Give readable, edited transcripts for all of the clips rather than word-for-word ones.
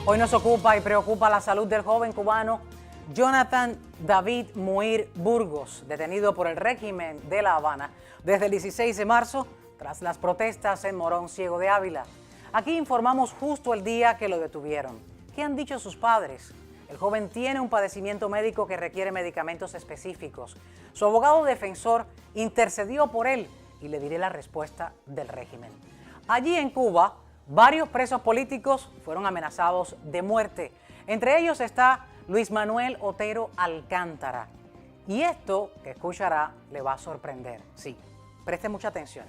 Hoy nos ocupa y preocupa la salud del joven cubano Jonathan David Muir Burgos, detenido por el régimen de La Habana desde el 16 de marzo tras las protestas en Morón Ciego de Ávila. Aquí informamos justo el día que lo detuvieron. ¿Qué han dicho sus padres? El joven tiene un padecimiento médico que requiere medicamentos específicos. Su abogado defensor intercedió por él y le diré la respuesta del régimen. Allí en Cuba, varios presos políticos fueron amenazados de muerte. Entre ellos está Luis Manuel Otero Alcántara. Y esto que escuchará le va a sorprender. Sí, preste mucha atención.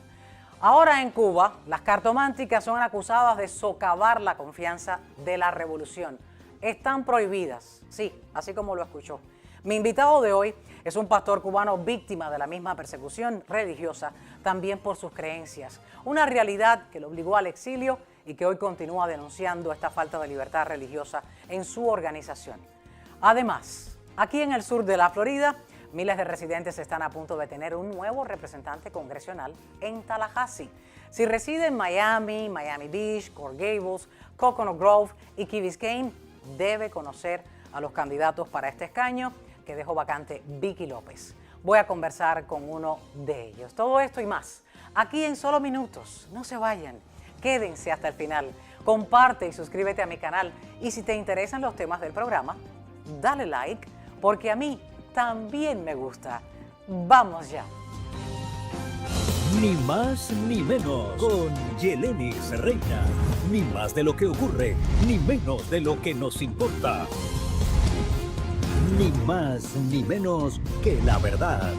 Ahora en Cuba, las cartománticas son acusadas de socavar la confianza de la revolución. Están prohibidas, sí, así como lo escuchó. Mi invitado de hoy es un pastor cubano víctima de la misma persecución religiosa, también por sus creencias. Una realidad que lo obligó al exilio y que hoy continúa denunciando esta falta de libertad religiosa en su organización. Además, aquí en el sur de la Florida, miles de residentes están a punto de tener un nuevo representante congresional en Tallahassee. Si reside en Miami, Miami Beach, Coral Gables, Coconut Grove y Key Biscayne, debe conocer a los candidatos para este escaño que dejó vacante Vicky López. Voy a conversar con uno de ellos. Todo esto y más, aquí en solo minutos. No se vayan, quédense hasta el final. Comparte y suscríbete a mi canal. Y si te interesan los temas del programa, dale like, porque a mí también me gusta. ¡Vamos ya! Ni más ni menos con Yelenis Reina. Ni más de lo que ocurre, ni menos de lo que nos importa. Ni más ni menos que la verdad.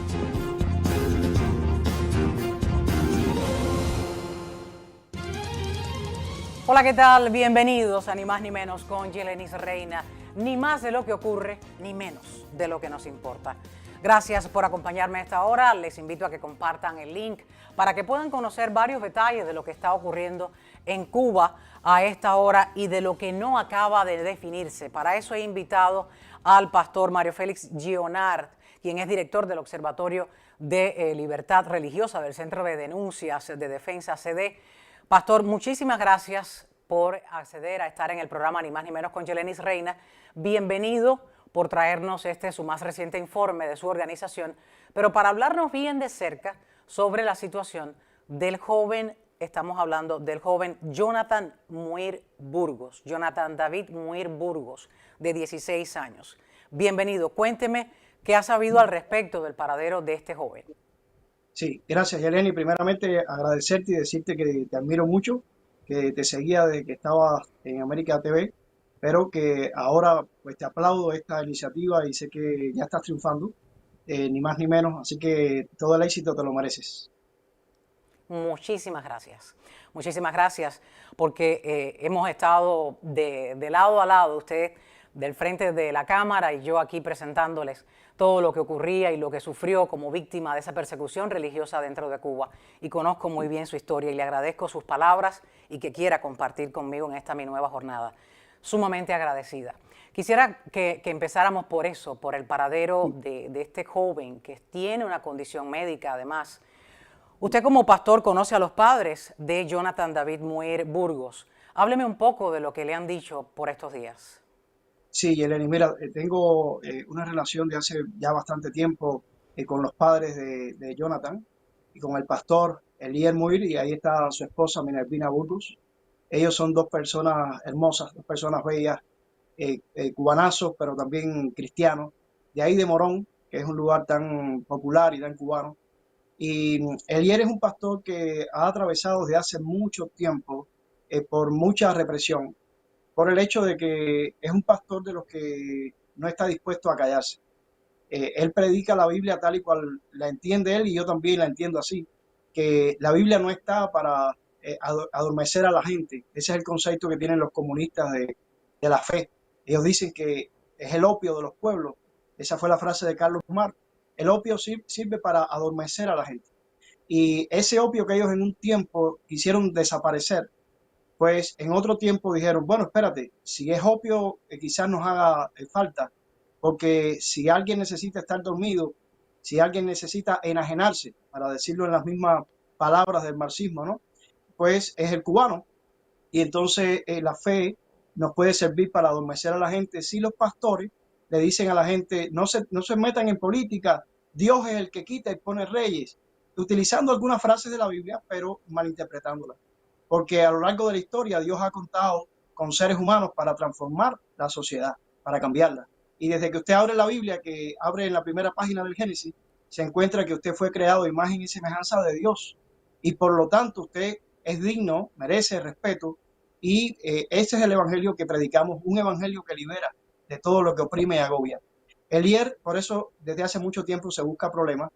Hola, ¿qué tal? Bienvenidos a Ni más ni menos con Yelenis Reina. Ni más de lo que ocurre, ni menos de lo que nos importa. Gracias por acompañarme a esta hora. Les invito a que compartan el link para que puedan conocer varios detalles de lo que está ocurriendo en Cuba a esta hora y de lo que no acaba de definirse. Para eso he invitado al pastor Mario Félix Gionard, quien es director del Observatorio de Libertad Religiosa del Centro de Denuncias de Defensa CD. Pastor, muchísimas gracias por acceder a estar en el programa Ni más ni menos con Yelenis Reina. Bienvenido por traernos su más reciente informe de su organización, pero para hablarnos bien de cerca sobre la situación del joven, estamos hablando del joven Jonathan Muir Burgos, Jonathan David Muir Burgos, de 16 años. Bienvenido, cuénteme qué ha sabido al respecto del paradero de este joven. Sí, gracias, Yeleni. Primeramente, agradecerte y decirte que te admiro mucho, que te seguía desde que estabas en América TV, pero que ahora pues te aplaudo esta iniciativa y sé que ya estás triunfando, ni más ni menos, así que todo el éxito te lo mereces. Muchísimas gracias, porque hemos estado de lado a lado, usted del frente de la cámara y yo aquí presentándoles todo lo que ocurría y lo que sufrió como víctima de esa persecución religiosa dentro de Cuba. Y conozco muy bien su historia y le agradezco sus palabras y que quiera compartir conmigo en esta mi nueva jornada. Sumamente agradecida. Quisiera que empezáramos por eso, por el paradero de este joven que tiene una condición médica además. Usted como pastor conoce a los padres de Jonathan David Muir Burgos. Hábleme un poco de lo que le han dicho por estos días. Sí, Yeleni, mira, tengo una relación de hace ya bastante tiempo con los padres de Jonathan y con el pastor Elier Muir, y ahí está su esposa Minervina Burgos. Ellos son dos personas hermosas, dos personas bellas, cubanazos, pero también cristianos, de ahí de Morón, que es un lugar tan popular y tan cubano. Y Elier es un pastor que ha atravesado desde hace mucho tiempo por mucha represión, por el hecho de que es un pastor de los que no está dispuesto a callarse. Él predica la Biblia tal y cual la entiende él, y yo también la entiendo así, que la Biblia no está para adormecer a la gente. Ese es el concepto que tienen los comunistas de la fe. Ellos dicen que es el opio de los pueblos. Esa fue la frase de Carlos Marx. El opio sirve para adormecer a la gente. Y ese opio que ellos en un tiempo quisieron desaparecer, pues en otro tiempo dijeron, bueno, espérate, si es opio, quizás nos haga falta, porque si alguien necesita estar dormido, si alguien necesita enajenarse, para decirlo en las mismas palabras del marxismo, ¿no? Pues es el cubano. Y entonces la fe nos puede servir para adormecer a la gente si los pastores le dicen a la gente, no se metan en política, Dios es el que quita y pone reyes, utilizando algunas frases de la Biblia, pero malinterpretándolas. Porque a lo largo de la historia Dios ha contado con seres humanos para transformar la sociedad, para cambiarla. Y desde que usted abre la Biblia, que abre en la primera página del Génesis, se encuentra que usted fue creado a imagen y semejanza de Dios. Y por lo tanto usted es digno, merece respeto. Y ese es el evangelio que predicamos, un evangelio que libera de todo lo que oprime y agobia. El IER, por eso, desde hace mucho tiempo se busca problemas,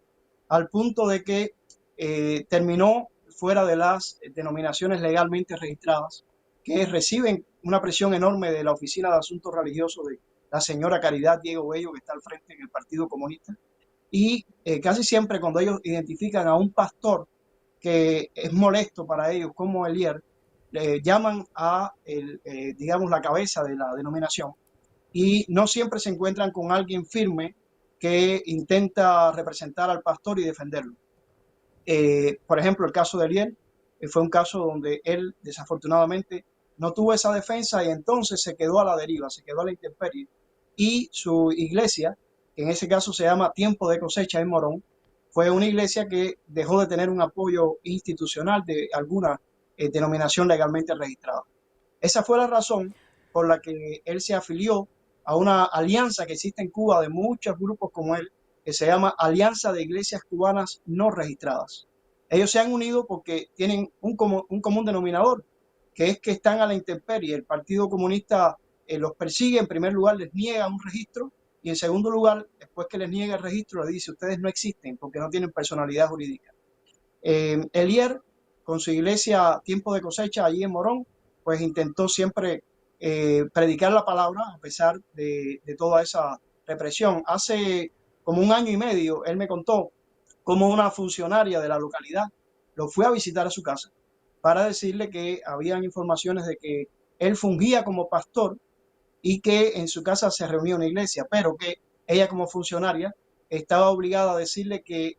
al punto de que terminó fuera de las denominaciones legalmente registradas, que reciben una presión enorme de la Oficina de Asuntos Religiosos de la señora Caridad Diego Bello, que está al frente en el Partido Comunista. Y casi siempre cuando ellos identifican a un pastor que es molesto para ellos, como el IER, llaman a, digamos, la cabeza de la denominación y no siempre se encuentran con alguien firme que intenta representar al pastor y defenderlo. Por ejemplo, el caso de Eliel fue un caso donde él desafortunadamente no tuvo esa defensa y entonces se quedó a la deriva, se quedó a la intemperie. Y su iglesia, que en ese caso se llama Tiempo de Cosecha en Morón, fue una iglesia que dejó de tener un apoyo institucional de alguna denominación legalmente registrada. Esa fue la razón por la que él se afilió a una alianza que existe en Cuba de muchos grupos como él, que se llama Alianza de Iglesias Cubanas No Registradas. Ellos se han unido porque tienen un común denominador, que es que están a la intemperie. El Partido Comunista los persigue, en primer lugar les niega un registro y en segundo lugar, después que les niega el registro, les dice ustedes no existen porque no tienen personalidad jurídica. El IER, con su iglesia Tiempo de Cosecha allí en Morón, pues intentó siempre predicar la palabra a pesar de toda esa represión. Hace como un año y medio, él me contó cómo una funcionaria de la localidad lo fue a visitar a su casa para decirle que habían informaciones de que él fungía como pastor y que en su casa se reunía una iglesia, pero que ella como funcionaria estaba obligada a decirle que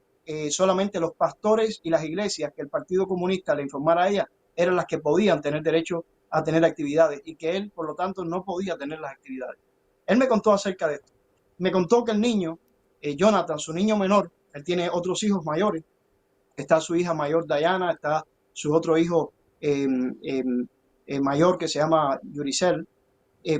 solamente los pastores y las iglesias que el Partido Comunista le informara a ella eran las que podían tener derecho a tener actividades y que él, por lo tanto, no podía tener las actividades. Él me contó acerca de esto. Me contó que el niño, Jonathan, su niño menor, él tiene otros hijos mayores, está su hija mayor Diana, está su otro hijo mayor que se llama Yuricel,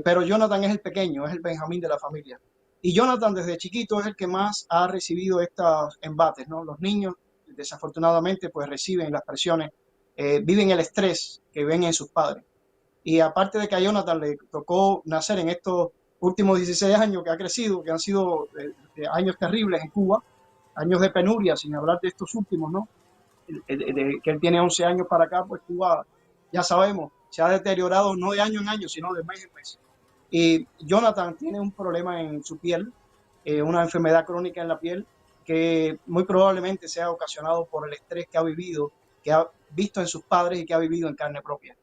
pero Jonathan es el pequeño, es el Benjamín de la familia. Y Jonathan desde chiquito es el que más ha recibido estos embates, ¿no? Los niños, desafortunadamente, pues reciben las presiones, viven el estrés que ven en sus padres. Y aparte de que a Jonathan le tocó nacer en estos últimos 16 años que ha crecido, que han sido años terribles en Cuba, años de penuria, sin hablar de estos últimos, ¿no? Que él tiene 11 años para acá, pues Cuba, ya sabemos, se ha deteriorado no de año en año, sino de mes en mes. Y Jonathan tiene un problema en su piel, una enfermedad crónica en la piel, que muy probablemente sea ocasionado por el estrés que ha vivido, que ha visto en sus padres y que ha vivido en carne propia.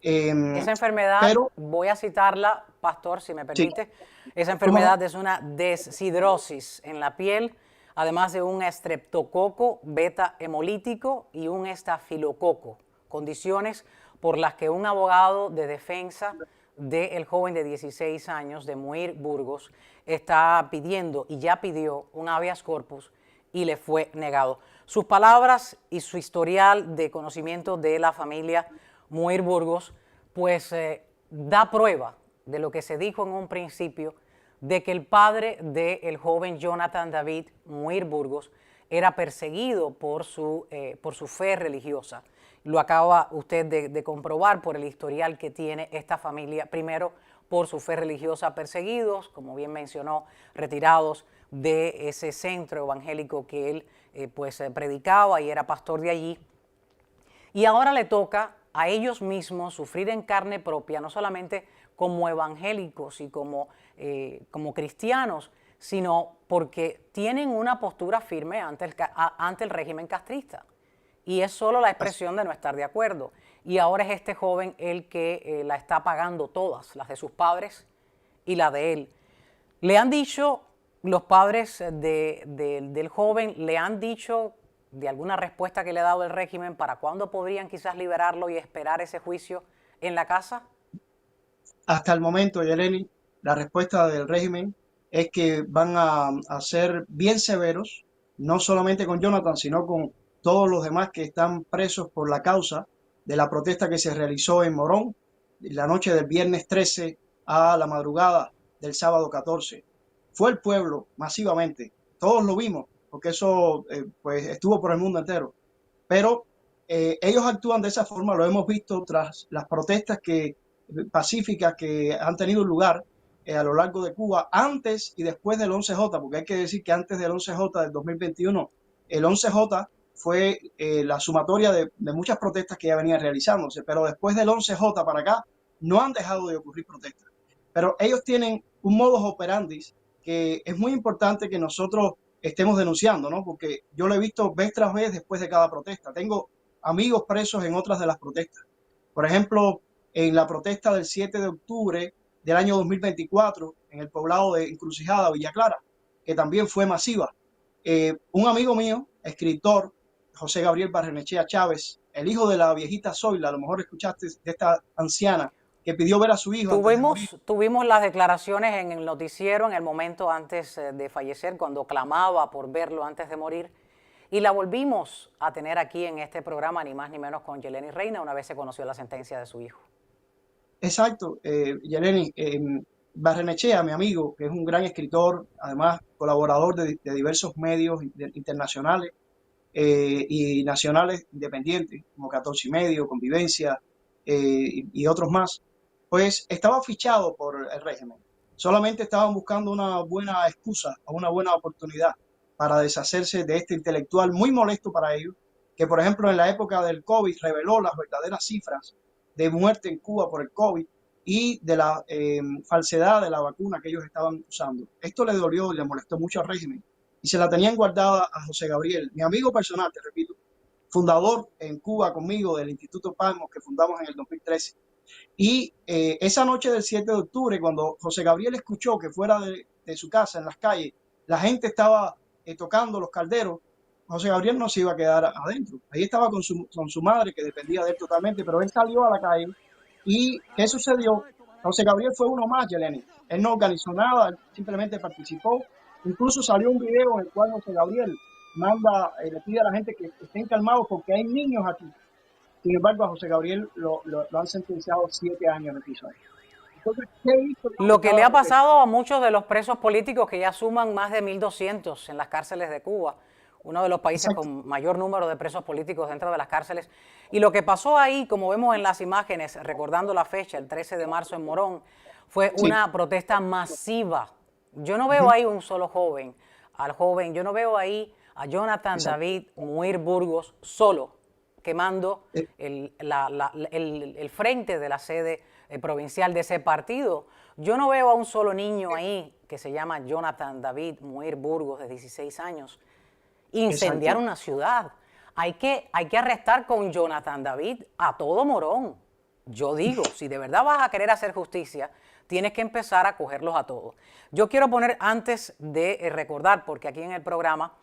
Esa enfermedad, Pero, voy a citarla, pastor, si me sí, permite. Esa enfermedad es una deshidrosis en la piel, además de un estreptococo beta hemolítico y un estafilococo, condiciones por las que un abogado de defensa del joven de 16 años, de Muir Burgos, está pidiendo y ya pidió un habeas corpus y le fue negado. Sus palabras y su historial de conocimiento de la familia Muir Burgos, pues da prueba de lo que se dijo en un principio, de que el padre del joven Jonathan David Muir Burgos era perseguido por su fe religiosa. Lo acaba usted de comprobar por el historial que tiene esta familia, primero por su fe religiosa, perseguidos, como bien mencionó, retirados de ese centro evangélico que él predicaba y era pastor de allí. Y ahora le toca a ellos mismos sufrir en carne propia, no solamente como evangélicos y como cristianos, sino porque tienen una postura firme ante el régimen castrista. Y es solo la expresión de no estar de acuerdo. Y ahora es este joven el que la está pagando todas, las de sus padres y la de él. Le han dicho, los padres del joven, le han dicho de alguna respuesta que le ha dado el régimen para cuándo podrían quizás liberarlo y esperar ese juicio en la casa. Hasta el momento, Yeleni, la respuesta del régimen es que van a ser bien severos, no solamente con Jonathan, sino con todos los demás que están presos por la causa de la protesta que se realizó en Morón la noche del viernes 13 a la madrugada del sábado 14. Fue el pueblo masivamente, todos lo vimos, porque eso pues estuvo por el mundo entero, pero ellos actúan de esa forma, lo hemos visto tras las protestas pacíficas que han tenido lugar a lo largo de Cuba antes y después del 11J, porque hay que decir que antes del 11J del 2021, el 11J fue la sumatoria de muchas protestas que ya venían realizándose, pero después del 11J para acá no han dejado de ocurrir protestas. Pero ellos tienen un modus operandi que es muy importante que nosotros estemos denunciando, ¿no? Porque yo lo he visto vez tras vez después de cada protesta. Tengo amigos presos en otras de las protestas. Por ejemplo, en la protesta del 7 de octubre del año 2024, en el poblado de Encrucijada, Villa Clara, que también fue masiva. Un amigo mío, escritor, José Gabriel Barrenechea Chávez, el hijo de la viejita Zoila, a lo mejor escuchaste de esta anciana, que pidió ver a su hijo antes de morir. Tuvimos las declaraciones en el noticiero en el momento antes de fallecer, cuando clamaba por verlo antes de morir. Y la volvimos a tener aquí en este programa, ni más ni menos con Yeleni Reina, una vez se conoció la sentencia de su hijo. Exacto, Yeleni. Barrenechea, mi amigo, que es un gran escritor, además colaborador de diversos medios internacionales y nacionales independientes, como 14 y medio, Convivencia y otros más, pues estaba fichado por el régimen. Solamente estaban buscando una buena excusa o una buena oportunidad para deshacerse de este intelectual muy molesto para ellos, que por ejemplo en la época del COVID reveló las verdaderas cifras de muerte en Cuba por el COVID y de la falsedad de la vacuna que ellos estaban usando. Esto le dolió y le molestó mucho al régimen y se la tenían guardada a José Gabriel, mi amigo personal, te repito, fundador en Cuba conmigo del Instituto Palmos que fundamos en el 2013. Y esa noche del 7 de octubre, cuando José Gabriel escuchó que fuera de su casa, en las calles, la gente estaba tocando los calderos, José Gabriel no se iba a quedar adentro. Ahí estaba con su madre, que dependía de él totalmente, pero él salió a la calle. ¿Y qué sucedió? José Gabriel fue uno más, Yeleni. Él no organizó nada, él simplemente participó. Incluso salió un video en el cual José Gabriel le pide a la gente que estén calmados porque hay niños aquí. Sin embargo, a José Gabriel lo han sentenciado 7 años de prisión. Entonces, ¿qué hizo? Lo que le ha pasado a muchos de los presos políticos que ya suman más de 1.200 en las cárceles de Cuba, uno de los países Exacto. con mayor número de presos políticos dentro de las cárceles. Y lo que pasó ahí, como vemos en las imágenes, recordando la fecha, el 13 de marzo en Morón, fue una protesta masiva. Yo no veo ahí un solo joven, yo no veo ahí a Jonathan David Muir Burgos solo, quemando el frente de la sede provincial de ese partido. Yo no veo a un solo niño ahí que se llama Jonathan David Muir Burgos, de 16 años, incendiar una ciudad. Hay que arrestar con Jonathan David a todo Morón. Yo digo, si de verdad vas a querer hacer justicia, tienes que empezar a cogerlos a todos. Yo quiero poner, antes de recordar, porque aquí en el programa,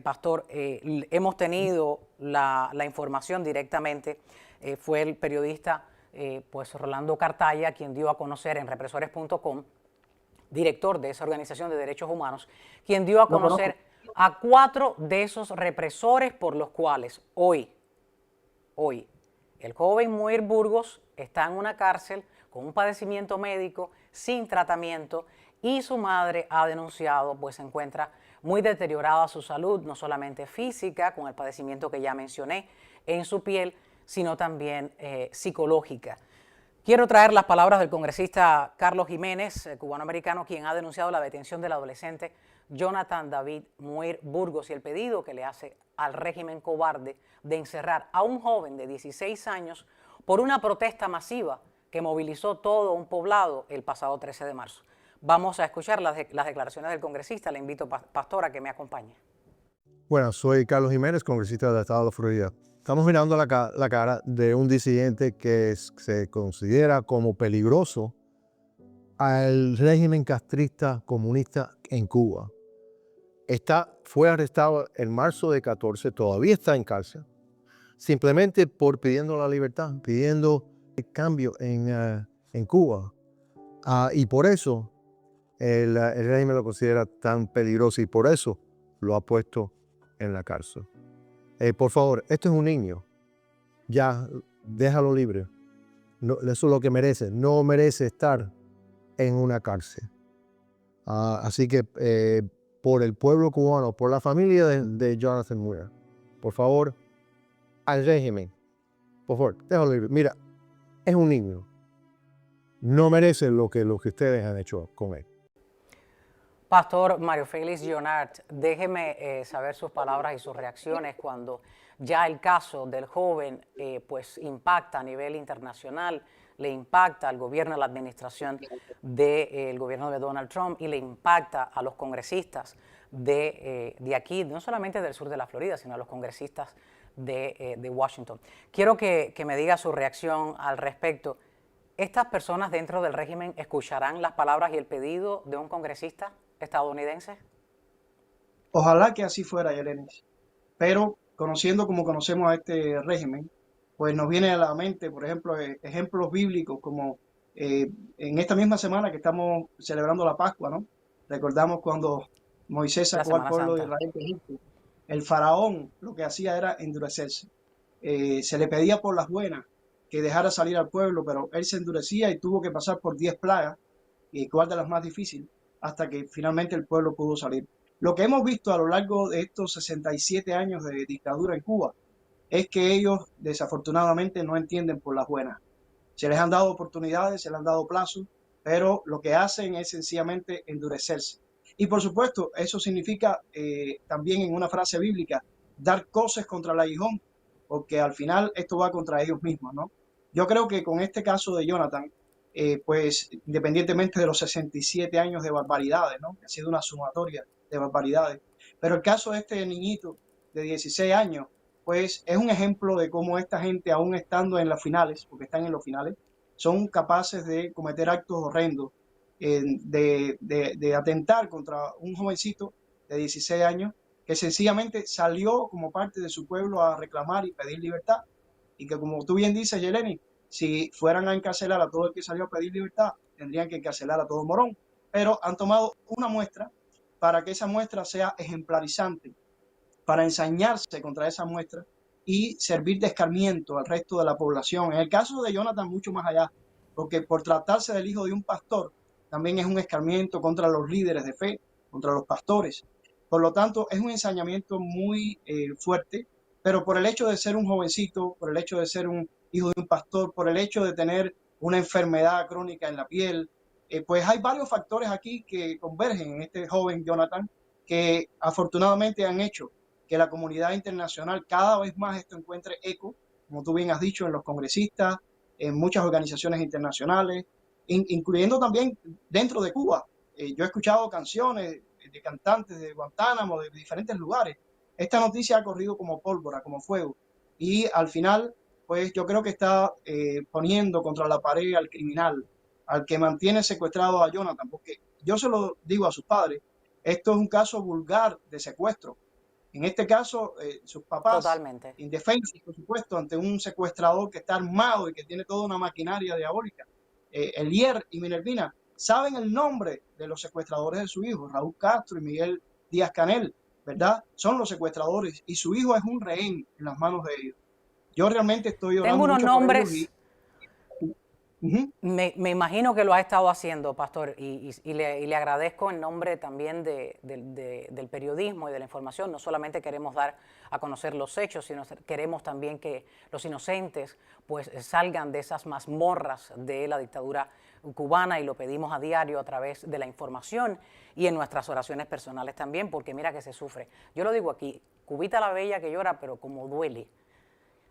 Pastor, hemos tenido la información directamente, fue el periodista pues Rolando Cartaya quien dio a conocer en represores.com, director de esa organización de derechos humanos, quien dio a conocer a 4 de esos represores por los cuales hoy, el joven Muir Burgos está en una cárcel con un padecimiento médico, sin tratamiento, y su madre ha denunciado, pues se encuentra muy deteriorada su salud, no solamente física, con el padecimiento que ya mencioné en su piel, sino también psicológica. Quiero traer las palabras del congresista Carlos Jiménez, cubanoamericano, quien ha denunciado la detención del adolescente Jonathan David Muir Burgos y el pedido que le hace al régimen cobarde de encerrar a un joven de 16 años por una protesta masiva que movilizó todo un poblado el pasado 13 de marzo. Vamos a escuchar las declaraciones del congresista. Le invito, Pastor, a que me acompañe. Bueno, soy Carlos Jiménez, congresista del estado de Florida. Estamos mirando la cara de un disidente que se considera como peligroso al régimen castrista comunista en Cuba. Fue arrestado en marzo de 14, todavía está en cárcel, simplemente por pidiendo la libertad, pidiendo el cambio en Cuba. Y por eso el régimen lo considera tan peligroso y por eso lo ha puesto en la cárcel. Por favor, esto es un niño. Ya, déjalo libre. No, eso es lo que merece. No merece estar en una cárcel. Así que por el pueblo cubano, por la familia de Jonathan Muir, por favor, al régimen, por favor, déjalo libre. Mira, es un niño. No merece lo que ustedes han hecho con él. Pastor Mario Félix Jonart, déjeme saber sus palabras y sus reacciones cuando ya el caso del joven pues impacta a nivel internacional, le impacta al gobierno, a la administración del gobierno de Donald Trump y le impacta a los congresistas de aquí, no solamente del sur de la Florida, sino a los congresistas de Washington. Quiero que me diga su reacción al respecto. ¿Estas personas dentro del régimen escucharán las palabras y el pedido de un congresista estadounidense? Ojalá que así fuera, Yelenis. Pero conociendo como conocemos a este régimen, pues nos viene a la mente, por ejemplo, ejemplos bíblicos como en esta misma semana que estamos celebrando la Pascua, ¿no? Recordamos cuando Moisés sacó al pueblo de Israel de Egipto. El faraón lo que hacía era endurecerse. Se le pedía por las buenas que dejara salir al pueblo, pero él se endurecía y tuvo que pasar por 10 plagas, y cuál de las más difíciles, hasta que finalmente el pueblo pudo salir. Lo que hemos visto a lo largo de estos 67 años de dictadura en Cuba es que ellos desafortunadamente no entienden por las buenas. Se les han dado oportunidades, se les han dado plazos, pero lo que hacen es sencillamente endurecerse. Y por supuesto, eso significa también en una frase bíblica, dar coces contra el aguijón, porque al final esto va contra ellos mismos, ¿no? Yo creo que con este caso de Jonathan, pues independientemente de los 67 años de barbaridades, ¿no? Que ha sido una sumatoria de barbaridades, pero el caso de este niñito de 16 años, pues es un ejemplo de cómo esta gente, aún estando en las finales, porque están en los finales, son capaces de cometer actos horrendos, de atentar contra un jovencito de 16 años que sencillamente salió como parte de su pueblo a reclamar y pedir libertad. Y que como tú bien dices, Yeleni, si fueran a encarcelar a todo el que salió a pedir libertad, tendrían que encarcelar a todo morón. Pero han tomado una muestra para que esa muestra sea ejemplarizante, para ensañarse contra esa muestra y servir de escarmiento al resto de la población. En el caso de Jonathan, mucho más allá, porque por tratarse del hijo de un pastor, también es un escarmiento contra los líderes de fe, contra los pastores. Por lo tanto, es un ensañamiento muy fuerte, pero por el hecho de ser un jovencito, por el hecho de ser un hijo de un pastor, por el hecho de tener una enfermedad crónica en la piel, pues hay varios factores aquí que convergen en este joven Jonathan, que afortunadamente han hecho que la comunidad internacional cada vez más esto encuentre eco, como tú bien has dicho, en los congresistas, en muchas organizaciones internacionales, incluyendo también dentro de Cuba. Yo he escuchado canciones de cantantes de Guantánamo, de diferentes lugares. Esta noticia ha corrido como pólvora, como fuego, y al final, pues yo creo que está poniendo contra la pared al criminal, al que mantiene secuestrado a Jonathan, porque yo se lo digo a sus padres, esto es un caso vulgar de secuestro. En este caso, sus papás, totalmente indefensos, por supuesto, ante un secuestrador que está armado y que tiene toda una maquinaria diabólica. Elier y Minervina saben el nombre de los secuestradores de su hijo, Raúl Castro y Miguel Díaz Canel, ¿verdad? Son los secuestradores y su hijo es un rehén en las manos de ellos. Yo realmente estoy orando Tengo unos mucho nombres. por ellos Me imagino que lo ha estado haciendo, Pastor, y le agradezco en nombre también del periodismo y de la información. No solamente queremos dar a conocer los hechos, sino queremos también que los inocentes pues salgan de esas mazmorras de la dictadura cubana, y lo pedimos a diario a través de la información y en nuestras oraciones personales también, porque mira que se sufre. Yo lo digo aquí, Cubita la Bella que llora, pero como duele,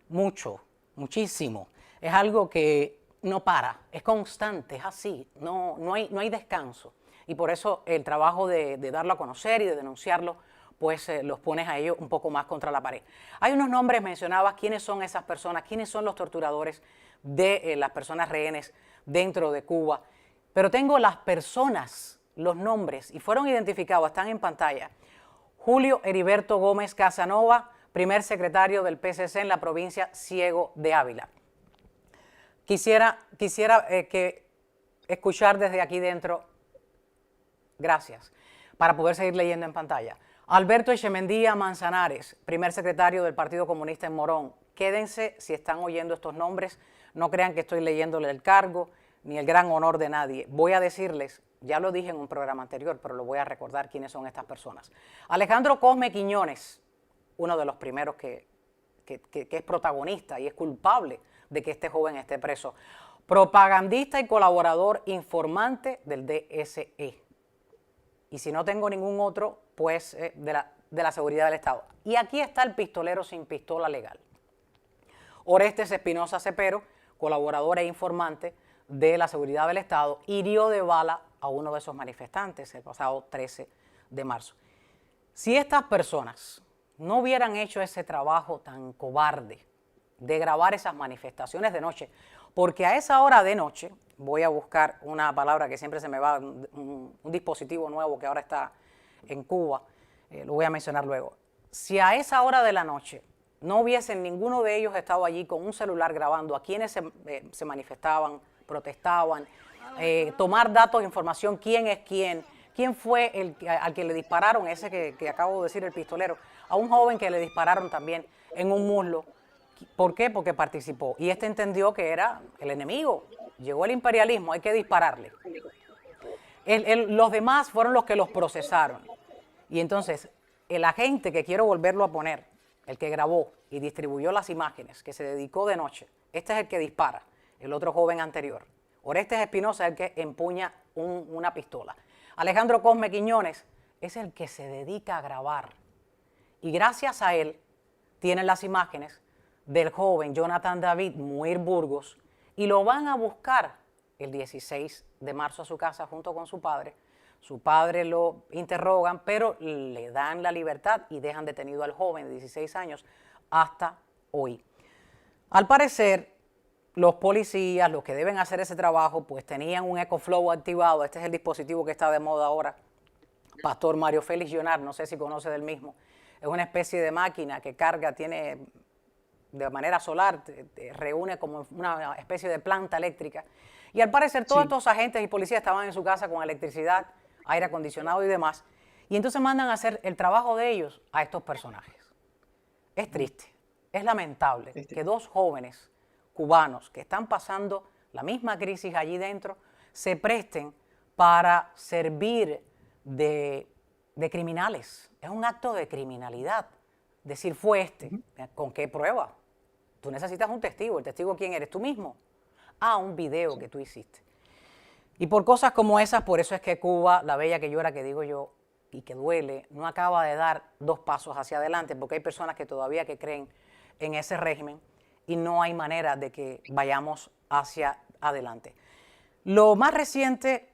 mucho, muchísimo. Es algo que no para, es constante, es así, no hay descanso. Y por eso el trabajo de darlo a conocer y de denunciarlo, pues los pones a ellos un poco más contra la pared. Hay unos nombres, mencionabas, quiénes son esas personas, quiénes son los torturadores de las personas rehenes dentro de Cuba. Pero tengo las personas, los nombres, y fueron identificados, están en pantalla. Julio Heriberto Gómez Casanova, primer secretario del PCC en la provincia Ciego de Ávila. Quisiera que escuchar desde aquí dentro. Gracias. Para poder seguir leyendo en pantalla. Alberto Echemendía Manzanares, primer secretario del Partido Comunista en Morón. Quédense si están oyendo estos nombres. No crean que estoy leyéndole el cargo ni el gran honor de nadie. Voy a decirles, ya lo dije en un programa anterior, pero lo voy a recordar quiénes son estas personas. Alejandro Cosme Quiñones, uno de los primeros que es protagonista y es culpable de que este joven esté preso. Propagandista y colaborador informante del DSE. Y si no tengo ningún otro, pues de la seguridad del Estado. Y aquí está el pistolero sin pistola legal. Orestes Espinosa Cepero, colaborador e informante de la seguridad del Estado, hirió de bala a uno de esos manifestantes el pasado 13 de marzo. Si estas personas no hubieran hecho ese trabajo tan cobarde de grabar esas manifestaciones de noche, porque a esa hora de noche, voy a buscar una palabra que siempre se me va, un dispositivo nuevo que ahora está en Cuba, lo voy a mencionar luego. Si a esa hora de la noche no hubiesen ninguno de ellos estado allí con un celular grabando a quienes se manifestaban, protestaban, tomar datos, información, quién es quién fue al que le dispararon, ese que acabo de decir, el pistolero, a un joven que le dispararon también en un muslo. ¿Por qué? Porque participó. Y este entendió que era el enemigo. Llegó el imperialismo, hay que dispararle. Los demás fueron los que los procesaron. Y entonces, el agente que quiero volverlo a poner, el que grabó y distribuyó las imágenes, que se dedicó de noche, este es el que dispara, el otro joven anterior. Orestes Espinosa es el que empuña una pistola. Alejandro Cosme Quiñones es el que se dedica a grabar. Y gracias a él tienen las imágenes del joven Jonathan David Muir Burgos y lo van a buscar el 16 de marzo a su casa junto con su padre. Su padre lo interrogan, pero le dan la libertad y dejan detenido al joven de 16 años hasta hoy. Al parecer, los policías, los que deben hacer ese trabajo, pues tenían un EcoFlow activado. Este es el dispositivo que está de moda ahora. Pastor Mario Félix Jonard, no sé si conoce del mismo. Es una especie de máquina que carga, tiene de manera solar, reúne como una especie de planta eléctrica. Y al parecer todos estos agentes y policías estaban en su casa con electricidad, aire acondicionado y demás. Y entonces mandan a hacer el trabajo de ellos a estos personajes. Es triste, es lamentable que dos jóvenes cubanos que están pasando la misma crisis allí dentro se presten para servir de criminales. Es un acto de criminalidad. Decir fue este. ¿Con qué prueba? Tú necesitas un testigo. ¿El testigo quién eres? ¿Tú mismo? Ah, un video que tú hiciste. Y por cosas como esas, por eso es que Cuba, la bella que llora, que digo yo, y que duele, no acaba de dar dos pasos hacia adelante, porque hay personas que todavía que creen en ese régimen y no hay manera de que vayamos hacia adelante. Lo más reciente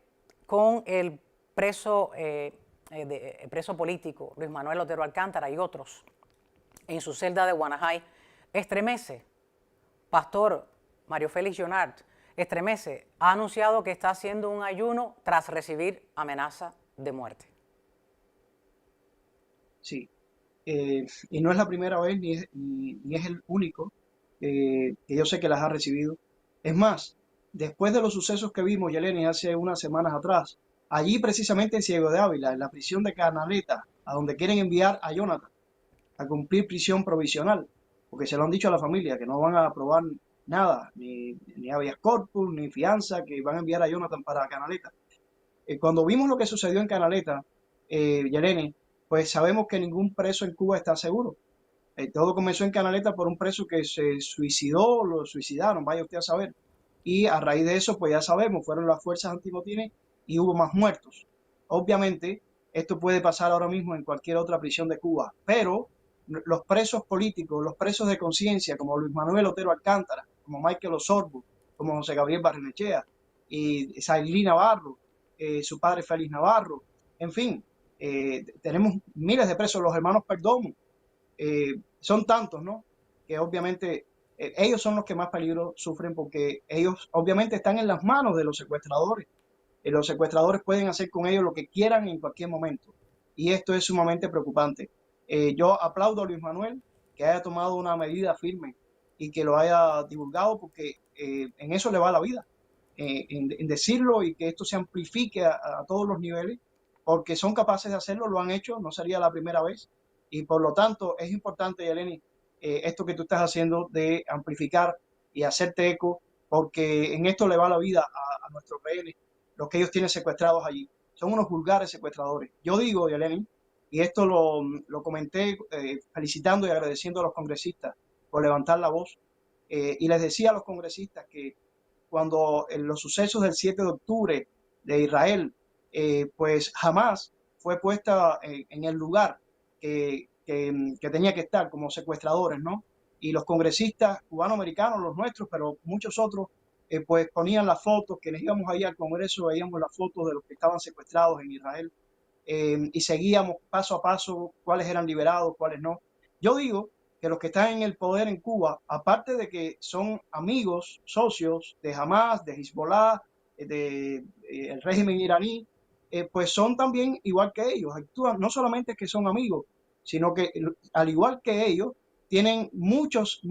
con el preso político Luis Manuel Otero Alcántara y otros en su celda de Guanajay estremece. Pastor Mario Félix Jonard estremece, ha anunciado que está haciendo un ayuno tras recibir amenaza de muerte. Sí, y no es la primera vez ni es el único que yo sé que las ha recibido. Es más, después de los sucesos que vimos, Yeleni, hace unas semanas atrás, allí precisamente en Ciego de Ávila, en la prisión de Canaleta, a donde quieren enviar a Jonathan a cumplir prisión provisional, porque se lo han dicho a la familia, que no van a aprobar nada, ni habeas corpus, ni fianza, que van a enviar a Jonathan para Canaleta. Cuando vimos lo que sucedió en Canaleta, Yeleni, pues sabemos que ningún preso en Cuba está seguro. Todo comenzó en Canaleta por un preso que se suicidó, lo suicidaron, vaya usted a saber. Y a raíz de eso, pues ya sabemos, fueron las fuerzas antimotines y hubo más muertos. Obviamente, esto puede pasar ahora mismo en cualquier otra prisión de Cuba, pero los presos políticos, los presos de conciencia, como Luis Manuel Otero Alcántara, como Michael Osorbo, como José Gabriel Barrenechea y Sailí Navarro, su padre Félix Navarro, en fin, tenemos miles de presos, los hermanos Perdomo, son tantos, ¿no? Que obviamente ellos son los que más peligro sufren porque ellos obviamente están en las manos de los secuestradores. Los secuestradores pueden hacer con ellos lo que quieran en cualquier momento. Y esto es sumamente preocupante. Yo aplaudo a Luis Manuel que haya tomado una medida firme y que lo haya divulgado porque en eso le va la vida. en decirlo y que esto se amplifique a todos los niveles, porque son capaces de hacerlo, lo han hecho, no sería la primera vez. Y por lo tanto es importante, Yeleni, esto que tú estás haciendo de amplificar y hacerte eco, porque en esto le va la vida a nuestros rehenes, los que ellos tienen secuestrados allí. Son unos vulgares secuestradores. Yo digo, Yeleni, y esto lo comenté felicitando y agradeciendo a los congresistas por levantar la voz, y les decía a los congresistas que cuando en los sucesos del 7 de octubre de Israel, pues jamás fue puesta en el lugar que tenía que estar como secuestradores, ¿no? Y los congresistas cubanoamericanos, los nuestros, pero muchos otros, pues ponían las fotos, quienes íbamos ahí al Congreso, veíamos las fotos de los que estaban secuestrados en Israel, y seguíamos paso a paso cuáles eran liberados, cuáles no. Yo digo que los que están en el poder en Cuba, aparte de que son amigos, socios de Hamas, de Hezbollah, el régimen iraní, pues son también igual que ellos, actúan, no solamente que son amigos, sino que al igual que ellos, tienen muchos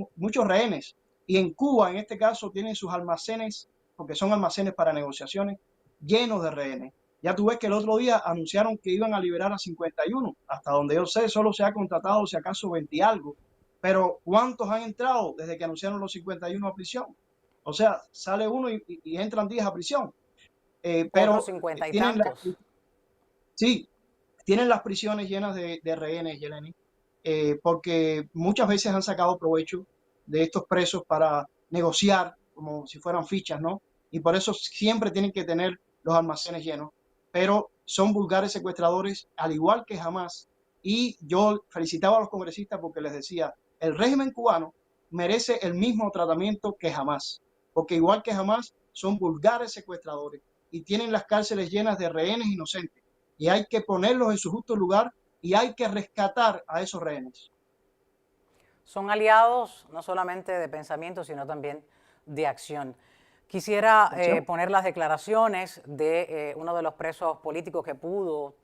rehenes. Y en Cuba, en este caso, tienen sus almacenes, porque son almacenes para negociaciones, llenos de rehenes. Ya tú ves que el otro día anunciaron que iban a liberar a 51. Hasta donde yo sé, solo se ha contratado, si acaso, 20 y algo. Pero ¿cuántos han entrado desde que anunciaron los 51 a prisión? O sea, sale uno y entran 10 a prisión. Otros 50 y tantos. Sí, tienen las prisiones llenas de rehenes, Yeleni, porque muchas veces han sacado provecho de estos presos para negociar como si fueran fichas, ¿no? Y por eso siempre tienen que tener los almacenes llenos, pero son vulgares secuestradores, al igual que Hamas. Y yo felicitaba a los congresistas porque les decía, el régimen cubano merece el mismo tratamiento que Hamas, porque igual que Hamas, son vulgares secuestradores y tienen las cárceles llenas de rehenes inocentes. Y hay que ponerlos en su justo lugar y hay que rescatar a esos rehenes. Son aliados no solamente de pensamiento, sino también de acción. Quisiera poner las declaraciones de uno de los presos políticos que pudo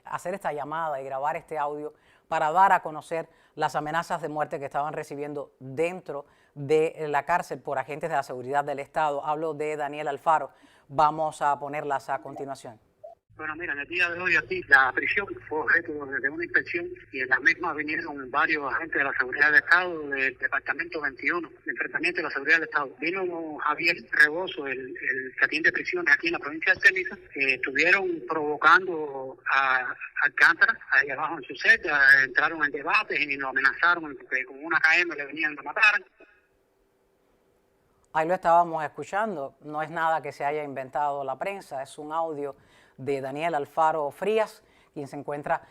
hacer esta llamada y grabar este audio para dar a conocer las amenazas de muerte que estaban recibiendo dentro de la cárcel por agentes de la seguridad del Estado. Hablo de Daniel Alfaro. Vamos a ponerlas a continuación. Bueno, mira, en el día de hoy aquí la prisión fue objeto de una inspección y en la misma vinieron varios agentes de la seguridad del Estado, del Departamento 21, de Enfrentamiento de la Seguridad del Estado. Vino Javier Rebozo, el que atiende prisiones aquí en la provincia de Artemisa, que estuvieron provocando a Alcántara, ahí abajo en su celda, entraron en debates y nos amenazaron que con una KM le venían a matar. Ahí lo estábamos escuchando, no es nada que se haya inventado la prensa, es un audio de Daniel Alfaro Frías, quien se encuentra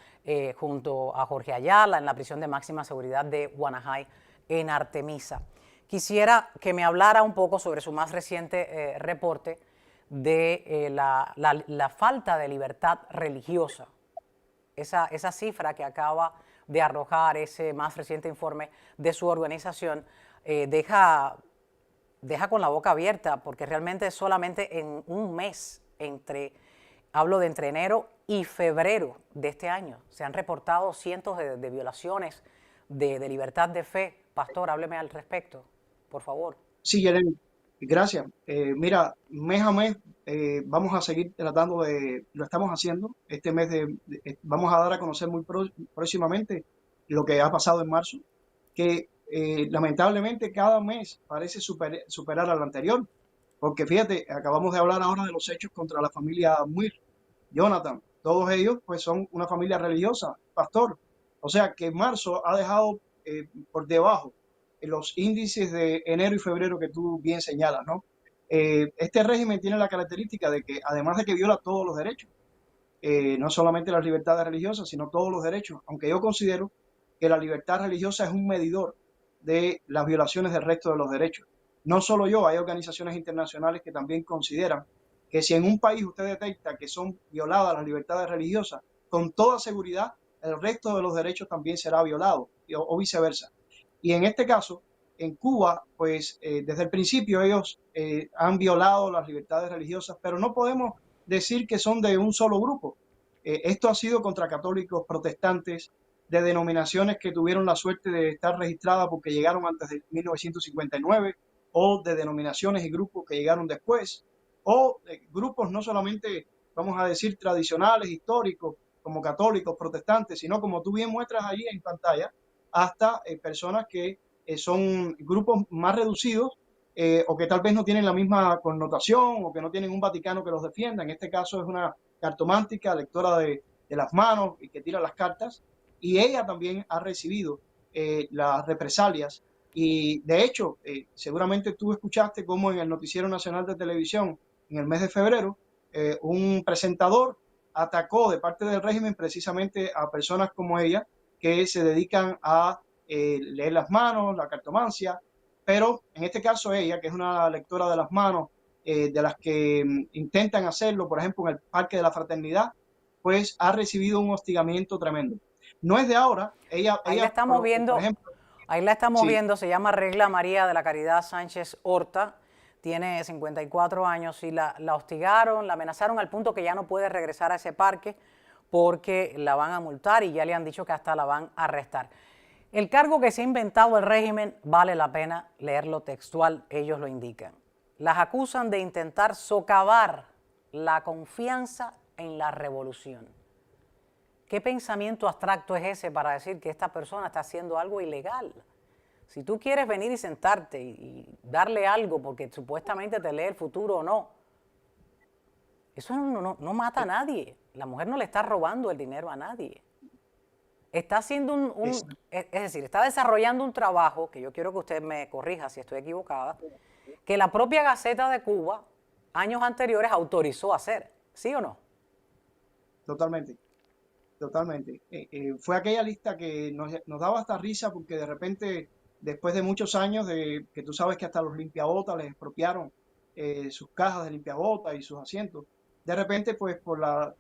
junto a Jorge Ayala en la prisión de máxima seguridad de Guanajay en Artemisa. Quisiera que me hablara un poco sobre su más reciente reporte de la falta de libertad religiosa. Esa cifra que acaba de arrojar ese más reciente informe de su organización deja con la boca abierta, porque realmente solamente en un mes hablo de entre enero y febrero de este año, se han reportado cientos de violaciones de libertad de fe. Pastor, hábleme al respecto, por favor. Sí, Yeleni, gracias. Mira, mes a mes vamos a seguir tratando lo estamos haciendo. Este mes vamos a dar a conocer muy próximamente lo que ha pasado en marzo, que lamentablemente cada mes parece superar al anterior, porque fíjate, acabamos de hablar ahora de los hechos contra la familia Muir, Jonathan, todos ellos pues son una familia religiosa, pastor, o sea que marzo ha dejado por debajo los índices de enero y febrero que tú bien señalas, ¿no? Este régimen tiene la característica de que además de que viola todos los derechos, no solamente las libertades religiosas, sino todos los derechos, aunque yo considero que la libertad religiosa es un medidor de las violaciones del resto de los derechos. No solo yo, hay organizaciones internacionales que también consideran que si en un país usted detecta que son violadas las libertades religiosas, con toda seguridad el resto de los derechos también será violado o viceversa. Y en este caso, en Cuba, pues desde el principio ellos han violado las libertades religiosas, pero no podemos decir que son de un solo grupo. Esto ha sido contra católicos, protestantes, de denominaciones que tuvieron la suerte de estar registradas porque llegaron antes de 1959, o de denominaciones y grupos que llegaron después, o grupos no solamente, vamos a decir, tradicionales, históricos, como católicos, protestantes, sino como tú bien muestras ahí en pantalla, hasta personas que son grupos más reducidos o que tal vez no tienen la misma connotación o que no tienen un Vaticano que los defienda. En este caso es una cartomántica, lectora de las manos y que tira las cartas, y ella también ha recibido las represalias. Y de hecho, seguramente tú escuchaste cómo en el Noticiero Nacional de Televisión, en el mes de febrero, un presentador atacó de parte del régimen precisamente a personas como ella que se dedican a leer las manos, la cartomancia, pero en este caso ella, que es una lectora de las manos, de las que intentan hacerlo, por ejemplo, en el Parque de la Fraternidad, pues ha recibido un hostigamiento tremendo. No es de ahora, Ahí la estamos por viendo, ejemplo, ahí la estamos sí, viendo, se llama Regla María de la Caridad Sánchez Horta, tiene 54 años y la hostigaron, la amenazaron al punto que ya no puede regresar a ese parque porque la van a multar y ya le han dicho que hasta la van a arrestar. El cargo que se ha inventado el régimen vale la pena leerlo textual, ellos lo indican. Las acusan de intentar socavar la confianza en la revolución. ¿Qué pensamiento abstracto es ese para decir que esta persona está haciendo algo ilegal? Si tú quieres venir y sentarte y darle algo porque supuestamente te lee el futuro o no, eso no mata a nadie. La mujer no le está robando el dinero a nadie. Está haciendo es decir, está desarrollando un trabajo, que yo quiero que usted me corrija si estoy equivocada, que la propia Gaceta de Cuba, años anteriores, autorizó hacer. ¿Sí o no? totalmente. Totalmente. Fue aquella lista que nos daba hasta risa porque de repente, después de muchos años de que tú sabes que hasta los limpiabotas les expropiaron sus cajas de limpiabotas y sus asientos, de repente, pues por la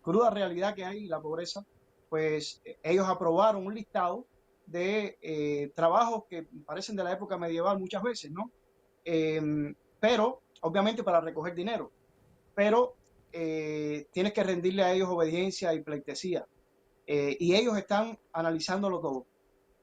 cruda realidad que hay y la pobreza, pues ellos aprobaron un listado de trabajos que parecen de la época medieval muchas veces, ¿no? Pero, obviamente, para recoger dinero. Pero tienes que rendirle a ellos obediencia y pleitesía. Y ellos están analizándolo todo.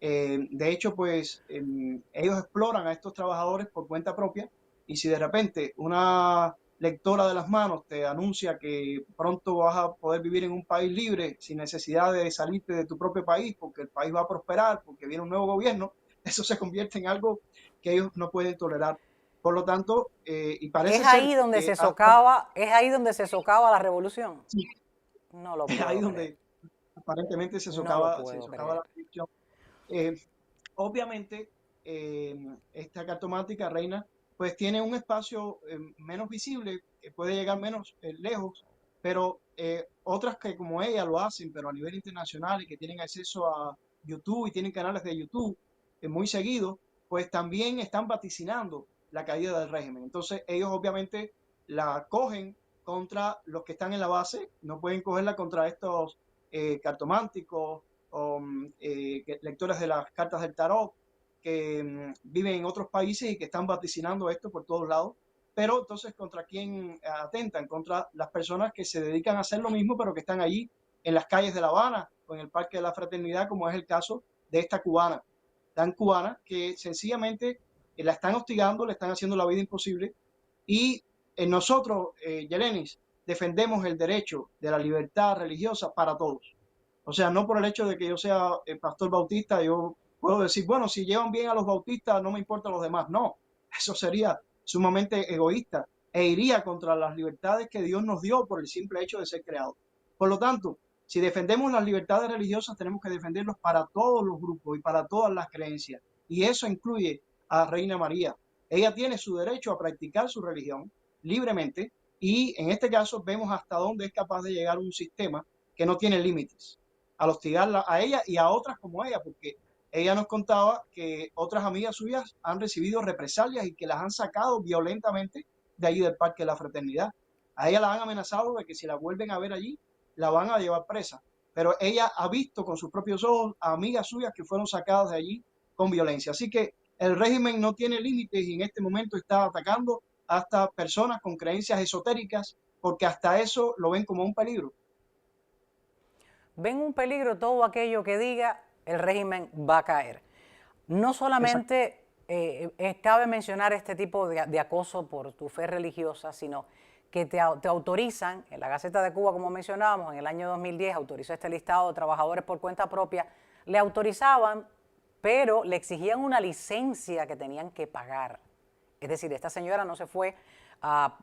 De hecho, pues ellos exploran a estos trabajadores por cuenta propia y si de repente una lectora de las manos te anuncia que pronto vas a poder vivir en un país libre sin necesidad de salirte de tu propio país porque el país va a prosperar, porque viene un nuevo gobierno, eso se convierte en algo que ellos no pueden tolerar. Por lo tanto, y parece Es ser ahí donde que se hasta socava, es ahí donde se socava la revolución. sí, No lo es ahí puedo creer. donde aparentemente No lo se puedo socava la creer. predicción. Eh, obviamente, esta cartomática reina, pues tiene un espacio menos visible, que puede llegar menos lejos, pero otras que como ella lo hacen, pero a nivel internacional y que tienen acceso a YouTube y tienen canales de YouTube muy seguidos, pues también están vaticinando la caída del régimen. Entonces ellos obviamente la cogen contra los que están en la base, no pueden cogerla contra estos cartománticos o lectores de las cartas del tarot que viven en otros países y que están vaticinando esto por todos lados. Pero entonces, ¿contra quién atentan? Contra las personas que se dedican a hacer lo mismo, pero que están allí en las calles de La Habana o en el Parque de la Fraternidad, como es el caso de esta cubana, tan cubana, que sencillamente la están hostigando, le están haciendo la vida imposible. Y nosotros, Yelenis, defendemos el derecho de la libertad religiosa para todos. O sea, no por el hecho de que yo sea pastor bautista, yo puedo decir, bueno, si llevan bien a los bautistas, no me importan los demás. No, eso sería sumamente egoísta e iría contra las libertades que Dios nos dio por el simple hecho de ser creados. Por lo tanto, si defendemos las libertades religiosas, tenemos que defenderlos para todos los grupos y para todas las creencias. Y eso incluye a Reina María. Ella tiene su derecho a practicar su religión libremente y en este caso vemos hasta dónde es capaz de llegar un sistema que no tiene límites al hostigarla a ella y a otras como ella, porque ella nos contaba que otras amigas suyas han recibido represalias y que las han sacado violentamente de allí del Parque de la Fraternidad. A ella la han amenazado de que si la vuelven a ver allí, la van a llevar presa. Pero ella ha visto con sus propios ojos a amigas suyas que fueron sacadas de allí con violencia. Así que el régimen no tiene límites y en este momento está atacando hasta personas con creencias esotéricas, porque hasta eso lo ven como un peligro. Ven un peligro todo aquello que diga el régimen va a caer. No solamente cabe mencionar este tipo de acoso por tu fe religiosa, sino que te autorizan, en la Gaceta de Cuba, como mencionábamos, en el año 2010 autorizó este listado de trabajadores por cuenta propia, le autorizaban, pero le exigían una licencia que tenían que pagar. Es decir, esta señora no se fue a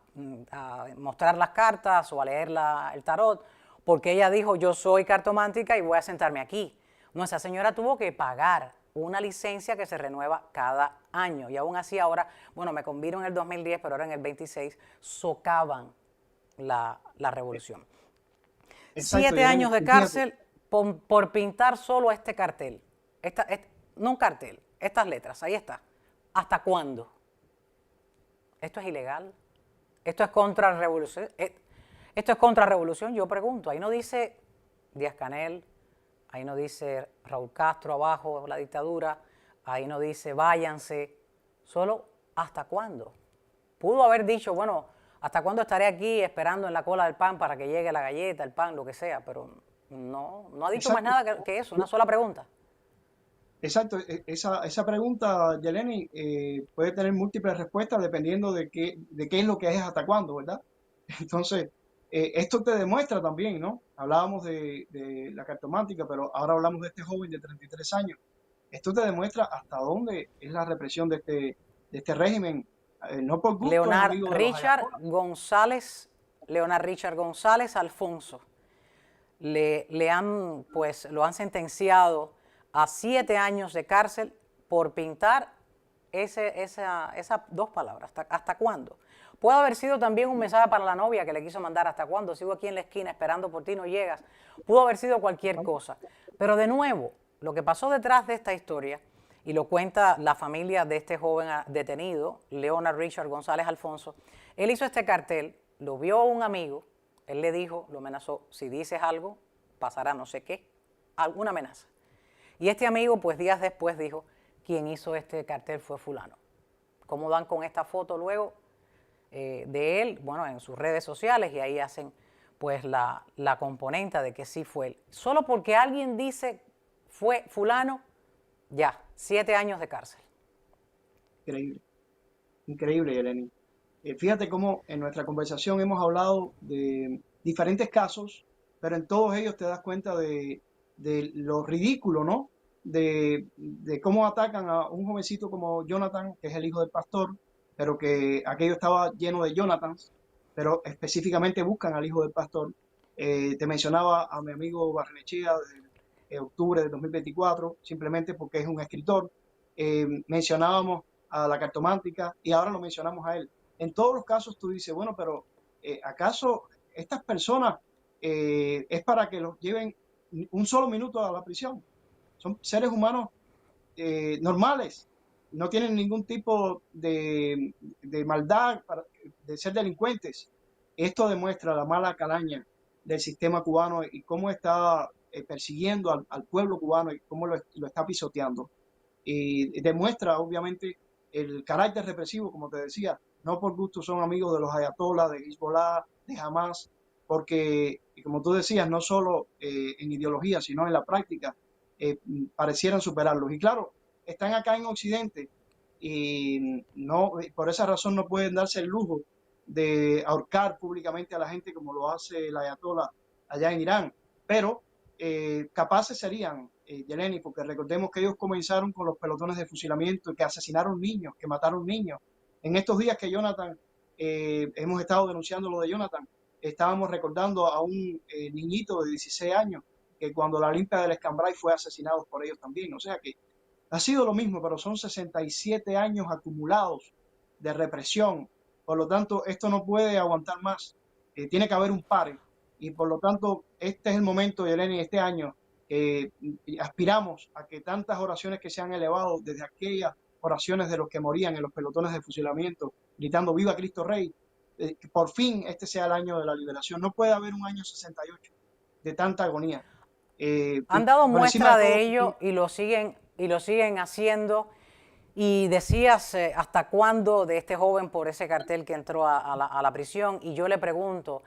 mostrar las cartas o a leer el tarot porque ella dijo, yo soy cartomántica y voy a sentarme aquí. No, esa señora tuvo que pagar una licencia que se renueva cada año. Y aún así ahora, bueno, me convino en el 2010, pero ahora en el 26 socavan la revolución. Exacto, 7 años de cárcel por pintar solo este cartel. No un cartel, estas letras, ahí está. ¿Hasta cuándo? ¿Esto es ilegal? ¿Esto es contrarrevolución? ¿Esto es contrarrevolución? Yo pregunto, ahí no dice Díaz-Canel, ahí no dice Raúl Castro abajo, la dictadura, ahí no dice váyanse, solo ¿hasta cuándo? Pudo haber dicho, bueno, ¿hasta cuándo estaré aquí esperando en la cola del pan para que llegue la galleta, el pan, lo que sea? Pero no ha dicho Exacto. más nada que eso, una sola pregunta. Exacto, esa pregunta, Yeleni, puede tener múltiples respuestas dependiendo de qué es lo que es hasta cuándo, ¿verdad? Entonces, esto te demuestra también, ¿no? Hablábamos de la cartomántica, pero ahora hablamos de este joven de 33 años. Esto te demuestra hasta dónde es la represión de este régimen. No por gusto es Leonard amigo de los ayatolas. Richard González Alfonso, lo han sentenciado a 7 años de cárcel por pintar esas dos palabras. ¿Hasta cuándo? Puede haber sido también un mensaje para la novia que le quiso mandar, ¿hasta cuándo? Sigo aquí en la esquina esperando por ti, no llegas. Pudo haber sido cualquier cosa. Pero de nuevo, lo que pasó detrás de esta historia, y lo cuenta la familia de este joven detenido, Leonard Richard González Alfonso, él hizo este cartel, lo vio un amigo, él le dijo, lo amenazó, si dices algo, pasará no sé qué, alguna amenaza. Y este amigo, pues días después dijo, quien hizo este cartel fue fulano. ¿Cómo dan con esta foto luego de él? Bueno, en sus redes sociales, y ahí hacen pues la componente de que sí fue él. Solo porque alguien dice fue fulano, ya, 7 años de cárcel. Increíble, increíble, Yeleni. Fíjate cómo en nuestra conversación hemos hablado de diferentes casos, pero en todos ellos te das cuenta de lo ridículo, ¿no? De cómo atacan a un jovencito como Jonathan, que es el hijo del pastor, pero que aquello estaba lleno de Jonathans, pero específicamente buscan al hijo del pastor. Te mencionaba a mi amigo Barrenechea de octubre de 2024, simplemente porque es un escritor. Mencionábamos a la cartomántica y ahora lo mencionamos a él. En todos los casos tú dices, bueno, pero ¿acaso estas personas es para que los lleven un solo minuto a la prisión? Son seres humanos normales, no tienen ningún tipo de maldad de ser delincuentes. Esto demuestra la mala calaña del sistema cubano y cómo está persiguiendo al pueblo cubano y cómo lo está pisoteando. Y demuestra obviamente el carácter represivo, como te decía, no por gusto son amigos de los ayatolas, de Hezbollah, de Hamas, porque, como tú decías, no solo en ideología, sino en la práctica, parecieran superarlos. Y claro, están acá en Occidente y no, por esa razón no pueden darse el lujo de ahorcar públicamente a la gente como lo hace el ayatollah allá en Irán. Pero capaces serían, Yeleni, porque recordemos que ellos comenzaron con los pelotones de fusilamiento, que asesinaron niños, que mataron niños. En estos días que Jonathan, hemos estado denunciando lo de Jonathan, estábamos recordando a un niñito de 16 años que cuando la limpia del Escambray fue asesinado por ellos también. O sea que ha sido lo mismo, pero son 67 años acumulados de represión. Por lo tanto, esto no puede aguantar más. Tiene que haber un pare. Y por lo tanto, este es el momento, Yeleni, este año, aspiramos a que tantas oraciones que se han elevado desde aquellas oraciones de los que morían en los pelotones de fusilamiento, gritando ¡Viva Cristo Rey! Que por fin este sea el año de la liberación. No puede haber un año 68 de tanta agonía. Han dado muestra de ello y lo siguen haciendo. Y decías hasta cuándo de este joven por ese cartel que entró a la prisión. Y yo le pregunto,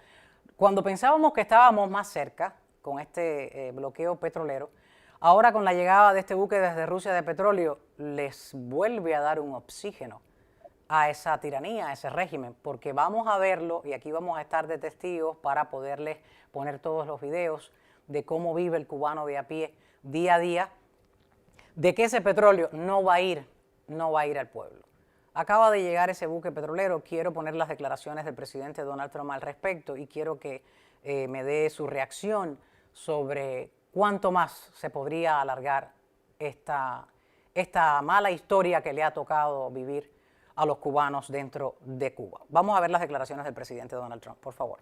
cuando pensábamos que estábamos más cerca con este bloqueo petrolero, ahora con la llegada de este buque desde Rusia de petróleo, les vuelve a dar un oxígeno a esa tiranía, a ese régimen, porque vamos a verlo y aquí vamos a estar de testigos para poderles poner todos los videos de cómo vive el cubano de a pie día a día, de que ese petróleo no va a ir al pueblo. Acaba de llegar ese buque petrolero, quiero poner las declaraciones del presidente Donald Trump al respecto y quiero que me dé su reacción sobre cuánto más se podría alargar esta mala historia que le ha tocado vivir a los cubanos dentro de Cuba. Vamos a ver las declaraciones del presidente Donald Trump, por favor.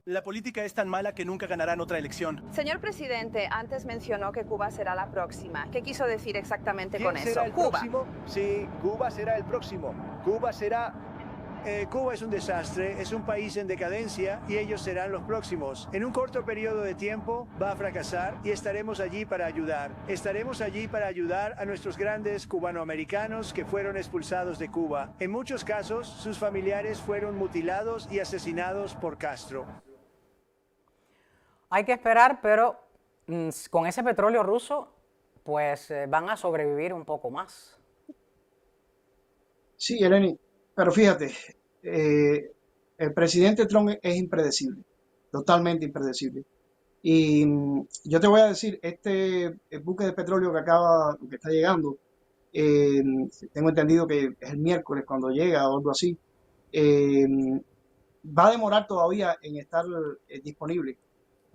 La política es tan mala que nunca ganarán otra elección. Señor presidente, antes mencionó que Cuba será la próxima. ¿Qué quiso decir exactamente con eso? ¿Quién será el Cuba. próximo? Sí, Cuba será el próximo. Cuba es un desastre, es un país en decadencia y ellos serán los próximos. En un corto periodo de tiempo va a fracasar y estaremos allí para ayudar. Estaremos allí para ayudar a nuestros grandes cubanoamericanos que fueron expulsados de Cuba. En muchos casos, sus familiares fueron mutilados y asesinados por Castro. Hay que esperar, pero con ese petróleo ruso, pues van a sobrevivir un poco más. Sí, Eleni, pero fíjate, el presidente Trump es impredecible, totalmente impredecible. Y yo te voy a decir, el buque de petróleo que está llegando, tengo entendido que es el miércoles cuando llega o algo así, va a demorar todavía en estar disponible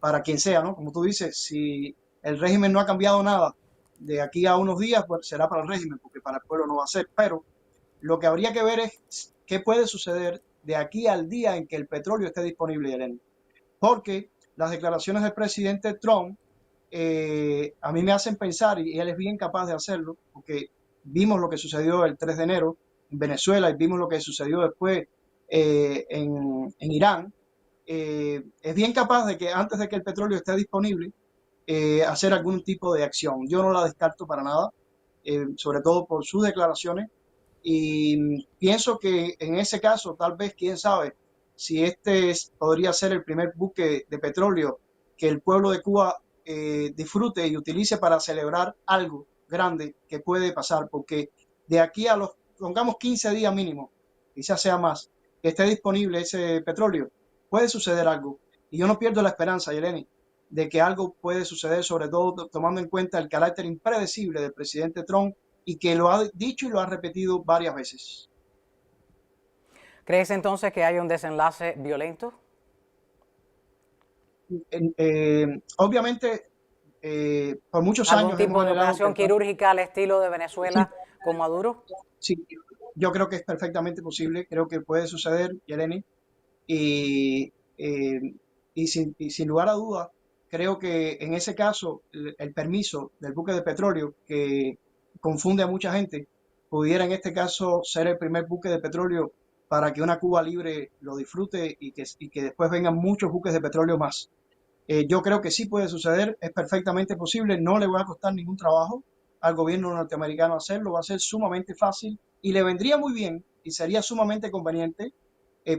para quien sea, ¿no? Como tú dices, si el régimen no ha cambiado nada de aquí a unos días, pues será para el régimen, porque para el pueblo no va a ser. Pero lo que habría que ver es qué puede suceder de aquí al día en que el petróleo esté disponible, Eleni. Porque las declaraciones del presidente Trump a mí me hacen pensar, y él es bien capaz de hacerlo, porque vimos lo que sucedió el 3 de enero en Venezuela y vimos lo que sucedió después en Irán. Es bien capaz de que antes de que el petróleo esté disponible, hacer algún tipo de acción. Yo no la descarto para nada, sobre todo por sus declaraciones, y pienso que en ese caso, tal vez, quién sabe, si podría ser el primer buque de petróleo que el pueblo de Cuba disfrute y utilice para celebrar algo grande que puede pasar, porque de aquí a pongamos 15 días mínimo, quizás sea más, que esté disponible ese petróleo, puede suceder algo. Y yo no pierdo la esperanza, Yeleni, de que algo puede suceder, sobre todo tomando en cuenta el carácter impredecible del presidente Trump y que lo ha dicho y lo ha repetido varias veces. ¿Crees entonces que hay un desenlace violento? Obviamente, por muchos años... ¿Algún tipo de operación quirúrgica al estilo de Venezuela con Maduro? Sí, yo creo que es perfectamente posible, creo que puede suceder, Yeleni. Y sin lugar a dudas, creo que en ese caso el permiso del buque de petróleo, que confunde a mucha gente, pudiera en este caso ser el primer buque de petróleo para que una Cuba libre lo disfrute y que después vengan muchos buques de petróleo más. Yo creo que sí puede suceder, es perfectamente posible, no le va a costar ningún trabajo al gobierno norteamericano hacerlo, va a ser sumamente fácil y le vendría muy bien y sería sumamente conveniente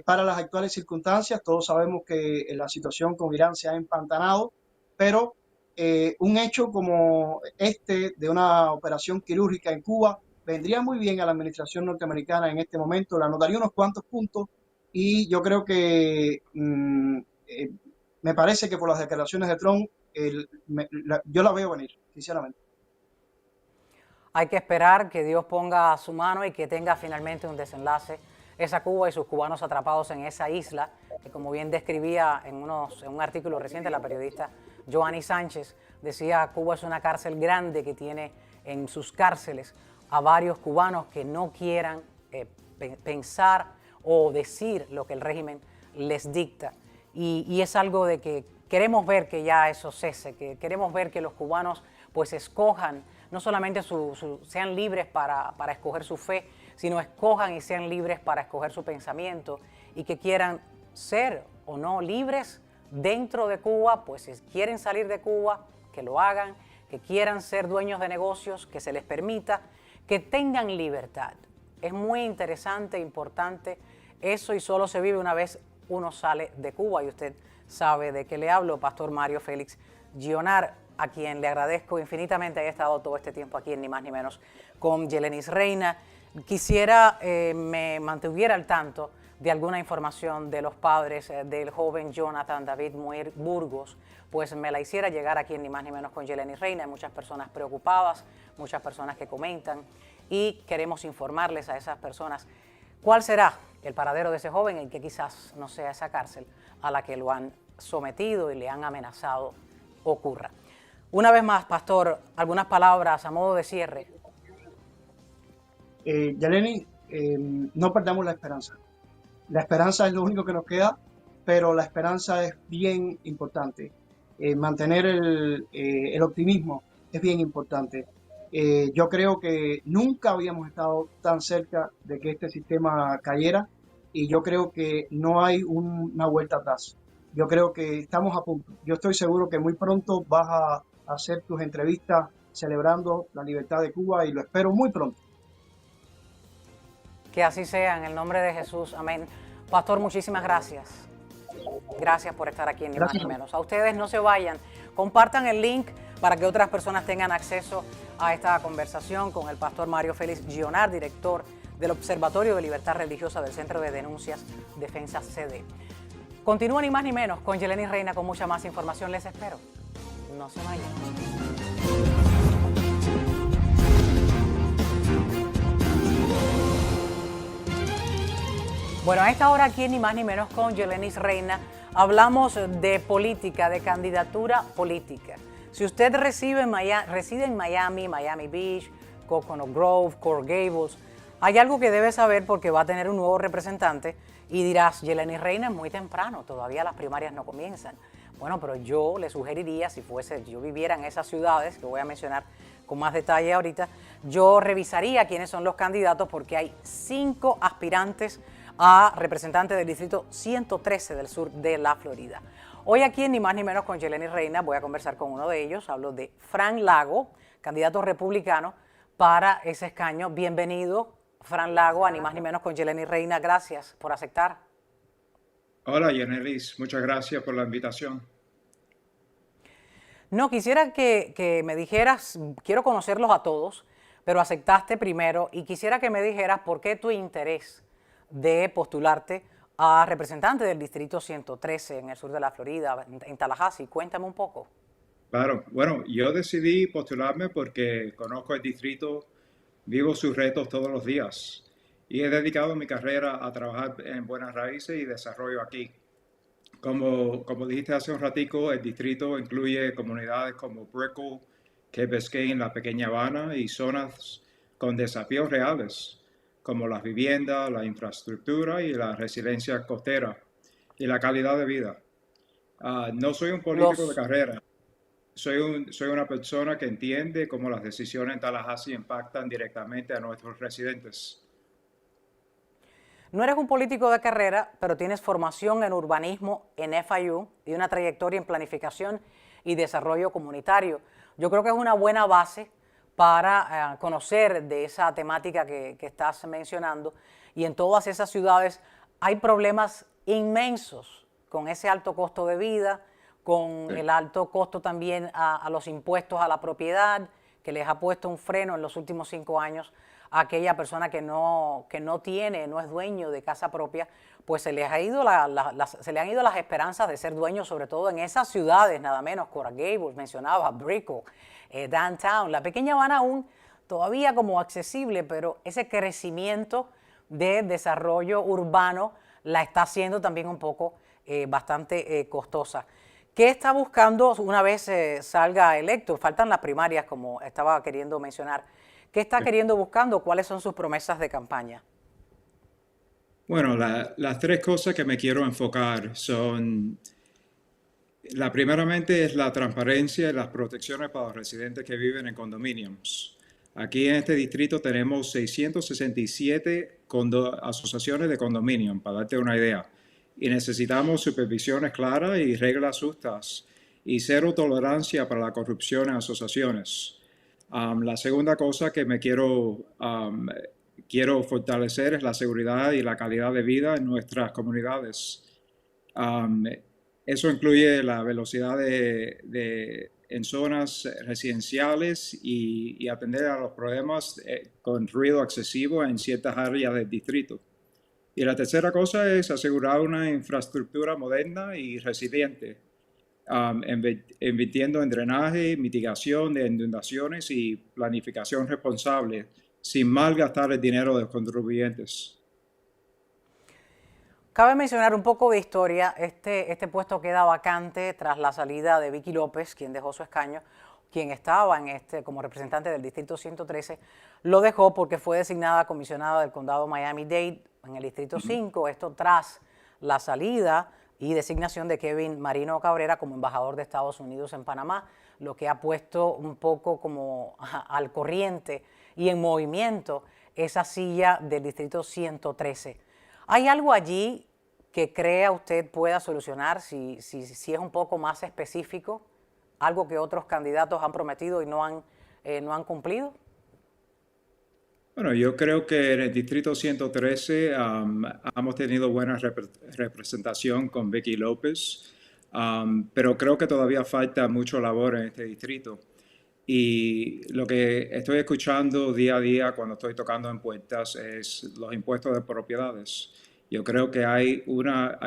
para las actuales circunstancias. Todos sabemos que la situación con Irán se ha empantanado, pero un hecho como este de una operación quirúrgica en Cuba vendría muy bien a la administración norteamericana en este momento, le anotaría unos cuantos puntos y yo creo que me parece que por las declaraciones de Trump yo la veo venir, sinceramente. Hay que esperar que Dios ponga su mano y que tenga finalmente un desenlace esa Cuba y sus cubanos atrapados en esa isla, que como bien describía en un artículo reciente la periodista Joanny Sánchez, decía Cuba es una cárcel grande que tiene en sus cárceles a varios cubanos que no quieran pensar o decir lo que el régimen les dicta. Y es algo de que queremos ver que ya eso cese, que queremos ver que los cubanos pues escojan, no solamente sean libres para escoger su fe, sino escojan y sean libres para escoger su pensamiento y que quieran ser o no libres dentro de Cuba, pues si quieren salir de Cuba, que lo hagan, que quieran ser dueños de negocios, que se les permita, que tengan libertad. Es muy interesante, importante eso y solo se vive una vez uno sale de Cuba y usted sabe de qué le hablo, Pastor Mario Félix Gionar. a quien le agradezco infinitamente haya estado todo este tiempo aquí en Ni Más Ni Menos con Yelenis Reina. Quisiera me mantuviera al tanto de alguna información de los padres del joven Jonathan David Muir Burgos, pues me la hiciera llegar aquí en Ni Más Ni Menos con Yelenis Reina. Hay muchas personas preocupadas, muchas personas que comentan, y queremos informarles a esas personas cuál será el paradero de ese joven y que quizás no sea esa cárcel a la que lo han sometido y le han amenazado ocurra. Una vez más, pastor, algunas palabras a modo de cierre. Yeleni, no perdamos la esperanza. La esperanza es lo único que nos queda, pero la esperanza es bien importante. Mantener el optimismo es bien importante. Yo creo que nunca habíamos estado tan cerca de que este sistema cayera, y yo creo que no hay una vuelta atrás. Yo creo que estamos a punto. Yo estoy seguro que muy pronto vas a hacer tus entrevistas celebrando la libertad de Cuba, y lo espero muy pronto. Que así sea, en el nombre de Jesús. Amén. Pastor, muchísimas gracias. Gracias por estar aquí en Ni Más Ni Menos. A ustedes no se vayan. Compartan el link para que otras personas tengan acceso a esta conversación con el pastor Mario Félix Gionard, director del Observatorio de Libertad Religiosa del Centro de Denuncias Defensa CD. Continúa Ni Más Ni Menos con Yelenis Reina con mucha más información. Les espero. No se vayan. Bueno, a esta hora aquí Ni Más Ni Menos con Yelenis Reina hablamos de política, de candidatura política. Si usted reside en Miami, Miami Beach, Coconut Grove, Coral Gables, hay algo que debe saber porque va a tener un nuevo representante y dirás, Yelenis Reina, es muy temprano, todavía las primarias no comienzan. Bueno, pero yo le sugeriría, si yo viviera en esas ciudades, que voy a mencionar con más detalle ahorita, yo revisaría quiénes son los candidatos porque hay 5 aspirantes a representante del distrito 113 del sur de la Florida. Hoy aquí en Ni Más Ni Menos con Yelenis Reina voy a conversar con uno de ellos. Hablo de Fran Lago, candidato republicano para ese escaño. Bienvenido, Fran Lago, a Ni Más Ni Menos con Yelenis Reina. Gracias por aceptar. Hola, Yelenis. Muchas gracias por la invitación. No, quisiera que me dijeras, quiero conocerlos a todos, pero aceptaste primero y quisiera que me dijeras por qué tu interés de postularte a representante del distrito 113 en el sur de la Florida, en Tallahassee. Cuéntame un poco. Claro, bueno, yo decidí postularme porque conozco el distrito, vivo sus retos todos los días y he dedicado mi carrera a trabajar en buenas raíces y desarrollo aquí. Como dijiste hace un ratico, el distrito incluye comunidades como Brickell, Key Biscayne, la Pequeña Habana y zonas con desafíos reales, como las viviendas, la infraestructura y la resiliencia costera y la calidad de vida. No soy un político de carrera, soy una persona que entiende cómo las decisiones en Tallahassee impactan directamente a nuestros residentes. No eres un político de carrera, pero tienes formación en urbanismo en FIU y una trayectoria en planificación y desarrollo comunitario. Yo creo que es una buena base para conocer de esa temática que estás mencionando. Y en todas esas ciudades hay problemas inmensos con ese alto costo de vida, con el alto costo también a los impuestos a la propiedad, que les ha puesto un freno en los últimos 5 años a aquella persona que no es dueño de casa propia, pues se les han ido las esperanzas de ser dueños, sobre todo en esas ciudades, nada menos, Coral Gables, mencionaba, Brickell, Downtown, la Pequeña Habana aún todavía como accesible, pero ese crecimiento de desarrollo urbano la está haciendo también un poco bastante costosa. ¿Qué está buscando una vez salga electo? Faltan las primarias, como estaba queriendo mencionar. ¿Qué está buscando? ¿Cuáles son sus promesas de campaña? Bueno, las 3 cosas que me quiero enfocar son, la primeramente es la transparencia y las protecciones para los residentes que viven en condominios. Aquí en este distrito tenemos 667 asociaciones de condominios, para darte una idea. Y necesitamos supervisiones claras y reglas justas y cero tolerancia para la corrupción en asociaciones. La segunda cosa que quiero fortalecer es la seguridad y la calidad de vida en nuestras comunidades. Eso incluye la velocidad de en zonas residenciales y atender a los problemas con ruido excesivo en ciertas áreas del distrito. Y la tercera cosa es asegurar una infraestructura moderna y resiliente, invirtiendo en drenaje, mitigación de inundaciones y planificación responsable, sin malgastar el dinero de los contribuyentes. Cabe mencionar un poco de historia. Este puesto queda vacante tras la salida de Vicky López, quien dejó su escaño, quien estaba como representante del Distrito 113, lo dejó porque fue designada comisionada del condado Miami-Dade en el Distrito 5, esto tras la salida y designación de Kevin Marino Cabrera como embajador de Estados Unidos en Panamá, lo que ha puesto un poco como al corriente y en movimiento esa silla del Distrito 113. ¿Hay algo allí que crea usted pueda solucionar si es un poco más específico? ¿Algo que otros candidatos han prometido y no han cumplido? Bueno, yo creo que en el Distrito 113 hemos tenido buena representación con Vicky López, pero creo que todavía falta mucho labor en este distrito. Y lo que estoy escuchando día a día cuando estoy tocando en puertas es los impuestos de propiedades. Yo creo que hay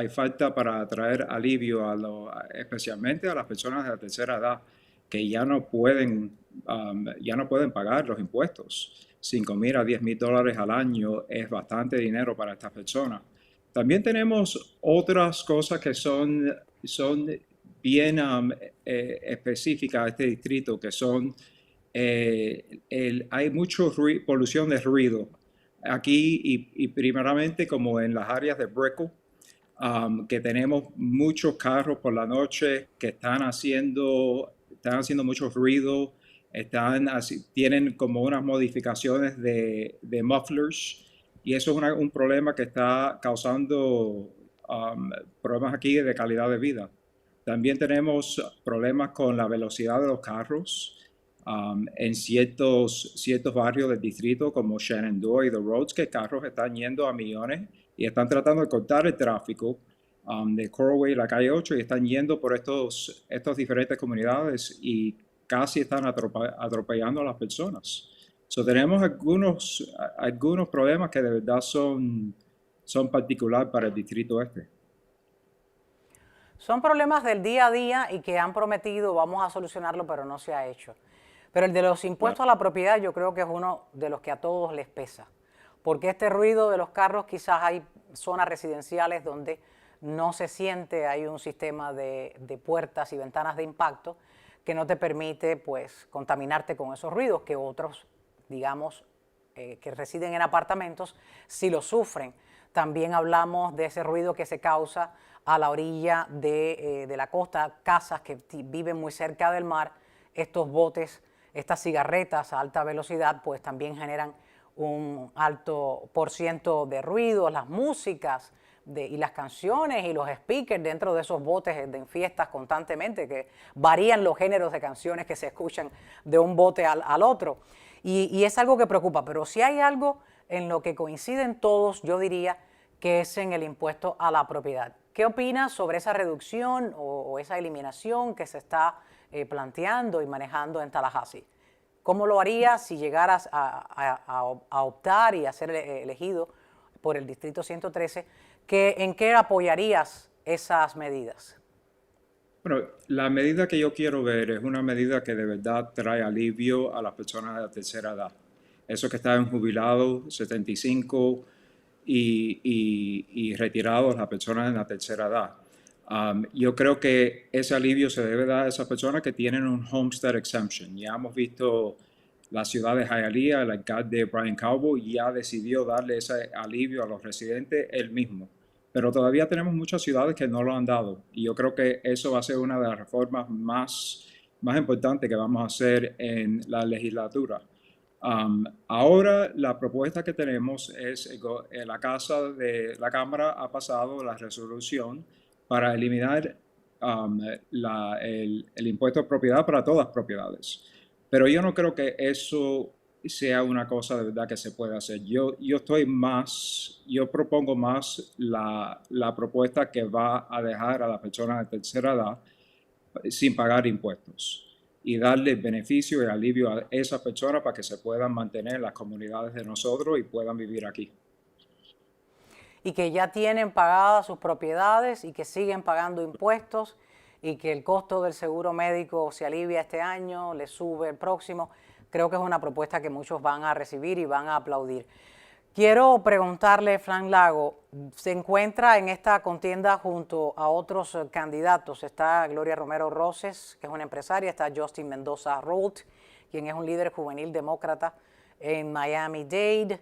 falta para traer alivio especialmente a las personas de la tercera edad que ya no pueden pagar los impuestos. $5,000 a $10,000 al año es bastante dinero para estas personas. También tenemos otras cosas que son bien específicas a este distrito, que son, hay mucha polución de ruido aquí y primeramente como en las áreas de Brickell, que tenemos muchos carros por la noche que están haciendo mucho ruido, tienen como unas modificaciones de mufflers y eso es un problema que está causando problemas aquí de calidad de vida. También tenemos problemas con la velocidad de los carros en ciertos barrios del distrito como Shenandoah y The Roads, que carros están yendo a millones y están tratando de cortar el tráfico de Coralway y la calle 8 y están yendo por estos diferentes comunidades y casi están atropellando a las personas. Tenemos algunos problemas que de verdad son particulares para el distrito este. Son problemas del día a día y que han prometido vamos a solucionarlo, pero no se ha hecho. Pero el de los impuestos a la propiedad yo creo que es uno de los que a todos les pesa. Porque este ruido de los carros, quizás hay zonas residenciales donde no se siente, hay un sistema de puertas y ventanas de impacto que no te permite pues contaminarte con esos ruidos que otros, digamos, que residen en apartamentos, sí lo sufren. También hablamos de ese ruido que se causa a la orilla de la costa, casas que viven muy cerca del mar, estos botes, estas cigarretas a alta velocidad, pues también generan un alto % de ruido, las músicas y las canciones y los speakers dentro de esos botes en fiestas constantemente, que varían los géneros de canciones que se escuchan de un bote al otro. Y es algo que preocupa, pero si hay algo en lo que coinciden todos, yo diría que es en el impuesto a la propiedad. ¿Qué opinas sobre esa reducción o esa eliminación que se está planteando y manejando en Tallahassee? ¿Cómo lo harías si llegaras a optar y a ser elegido por el Distrito 113? ¿En qué apoyarías esas medidas? Bueno, la medida que yo quiero ver es una medida que de verdad trae alivio a las personas de la tercera edad. Esos que están jubilados, 75 y retirados, las personas de la tercera edad. Yo creo que ese alivio se debe dar a esas personas que tienen un homestead exemption. Ya hemos visto la ciudad de Hialeah, el alcalde Brian Cowboy ya decidió darle ese alivio a los residentes él mismo. Pero todavía tenemos muchas ciudades que no lo han dado. Y yo creo que eso va a ser una de las reformas más importantes que vamos a hacer en la legislatura. Ahora la propuesta que tenemos es, la Cámara ha pasado la resolución para eliminar el impuesto de propiedad para todas las propiedades. Pero yo no creo que eso sea una cosa de verdad que se pueda hacer. Yo propongo más la propuesta que va a dejar a las personas de tercera edad sin pagar impuestos. y darle beneficio y alivio a esas personas para que se puedan mantener en las comunidades de nosotros y puedan vivir aquí. Y que ya tienen pagadas sus propiedades y que siguen pagando impuestos y que el costo del seguro médico se alivia este año, le sube el próximo. Creo que es una propuesta que muchos van a recibir y van a aplaudir. Quiero preguntarle, Frank Lago, se encuentra en esta contienda junto a otros candidatos. Está Gloria Romero Roses, que es una empresaria, está Justin Mendoza Rolt, quien es un líder juvenil demócrata en Miami-Dade.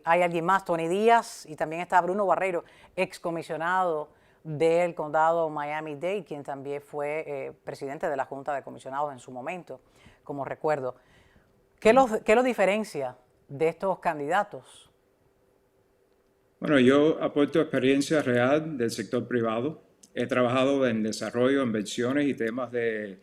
Hay alguien más, Tony Díaz, y también está Bruno Barreiro, excomisionado del condado Miami-Dade, quien también fue presidente de la Junta de Comisionados en su momento, como recuerdo. ¿Qué lo diferencia de estos candidatos? Bueno, yo aporto experiencia real del sector privado. He trabajado en desarrollo, inversiones y temas de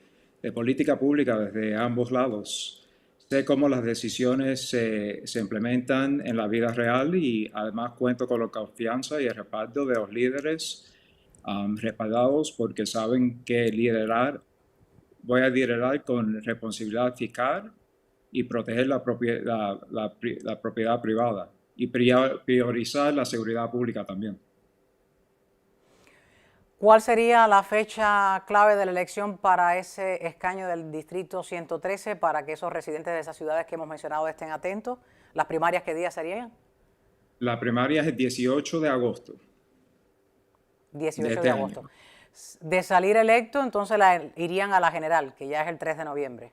política pública desde ambos lados. Sé cómo las decisiones se implementan en la vida real y además cuento con la confianza y el respaldo de los líderes respaldados porque saben que voy a liderar con responsabilidad fiscal y proteger la propiedad privada y priorizar la seguridad pública también. ¿Cuál sería la fecha clave de la elección para ese escaño del Distrito 113 para que esos residentes de esas ciudades que hemos mencionado estén atentos? ¿Las primarias qué día serían? La primaria es el 18 de agosto. 18 de agosto. De salir electo, entonces irían a la general, que ya es el 3 de noviembre.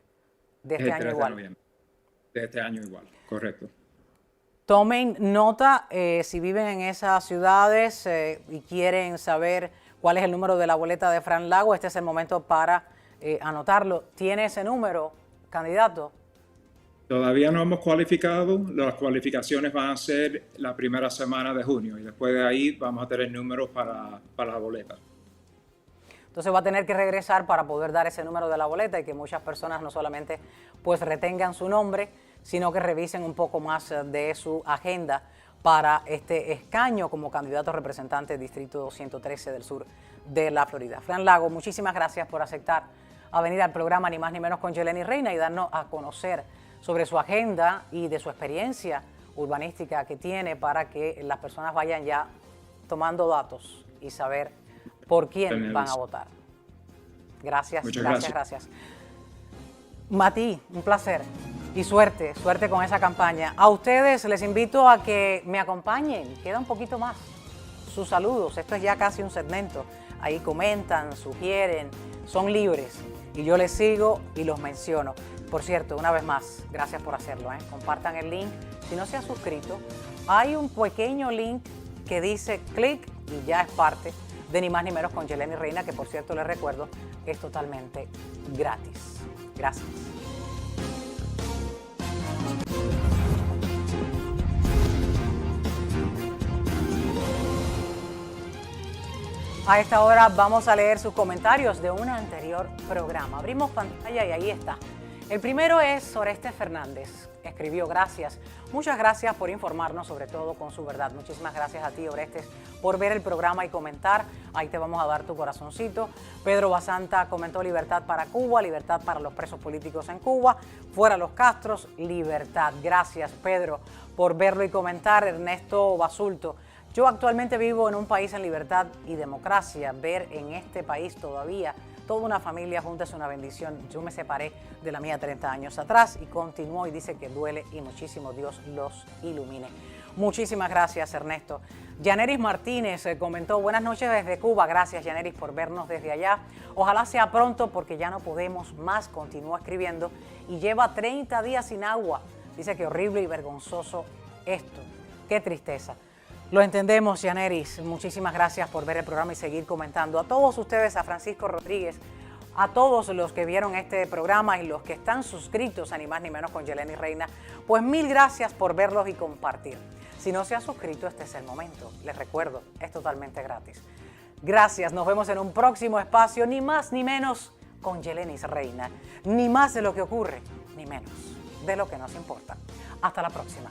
De este año igual. De este año igual, correcto. Tomen nota, si viven en esas ciudades y quieren saber cuál es el número de la boleta de Frank Lago, este es el momento para anotarlo. ¿Tiene ese número, candidato? Todavía no hemos cualificado, las cualificaciones van a ser la primera semana de junio y después de ahí vamos a tener números para la boleta. Entonces va a tener que regresar para poder dar ese número de la boleta y que muchas personas no solamente pues retengan su nombre, sino que revisen un poco más de su agenda para este escaño como candidato representante del Distrito 113 del sur de la Florida. Frank Lago, muchísimas gracias por aceptar a venir al programa Ni Más Ni Menos con Yeleni Reina y darnos a conocer sobre su agenda y de su experiencia urbanística que tiene para que las personas vayan ya tomando datos y saber por quién van a votar. Gracias, gracias. Mati, un placer y suerte con esa campaña. A ustedes les invito a que me acompañen, queda un poquito más. Sus saludos, esto es ya casi un segmento. Ahí comentan, sugieren, son libres y yo les sigo y los menciono. Por cierto, una vez más, gracias por hacerlo. Compartan el link. Si no se ha suscrito, hay un pequeño link que dice clic y ya es parte de Ni Más Ni Menos con Yeleni Reina, que por cierto les recuerdo, es totalmente gratis. Gracias. A esta hora vamos a leer sus comentarios de un anterior programa. Abrimos pantalla y ahí está. El primero es Oreste Fernández. Escribió: gracias. Muchas gracias por informarnos, sobre todo con su verdad. Muchísimas gracias a ti, Orestes, por ver el programa y comentar. Ahí te vamos a dar tu corazoncito. Pedro Basanta comentó: libertad para Cuba, libertad para los presos políticos en Cuba, fuera los Castros, libertad. Gracias, Pedro, por verlo y comentar. Ernesto Basulto: yo actualmente vivo en un país en libertad y democracia. Ver en este país todavía toda una familia junta es una bendición. Yo me separé de la mía 30 años atrás y continuó y dice que duele y muchísimo. Dios los ilumine. Muchísimas gracias, Ernesto. Yaneris Martínez comentó: buenas noches desde Cuba. Gracias, Yaneris, por vernos desde allá. Ojalá sea pronto porque ya no podemos más. Continúa escribiendo y lleva 30 días sin agua. Dice que horrible y vergonzoso esto. Qué tristeza. Lo entendemos, Yaneris. Muchísimas gracias por ver el programa y seguir comentando. A todos ustedes, a Francisco Rodríguez, a todos los que vieron este programa y los que están suscritos a Ni Más Ni Menos con Yeleni Reina, pues mil gracias por verlos y compartir. Si no se ha suscrito, este es el momento. Les recuerdo, es totalmente gratis. Gracias, nos vemos en un próximo espacio, Ni Más Ni Menos con Yeleni Reina. Ni más de lo que ocurre, ni menos de lo que nos importa. Hasta la próxima.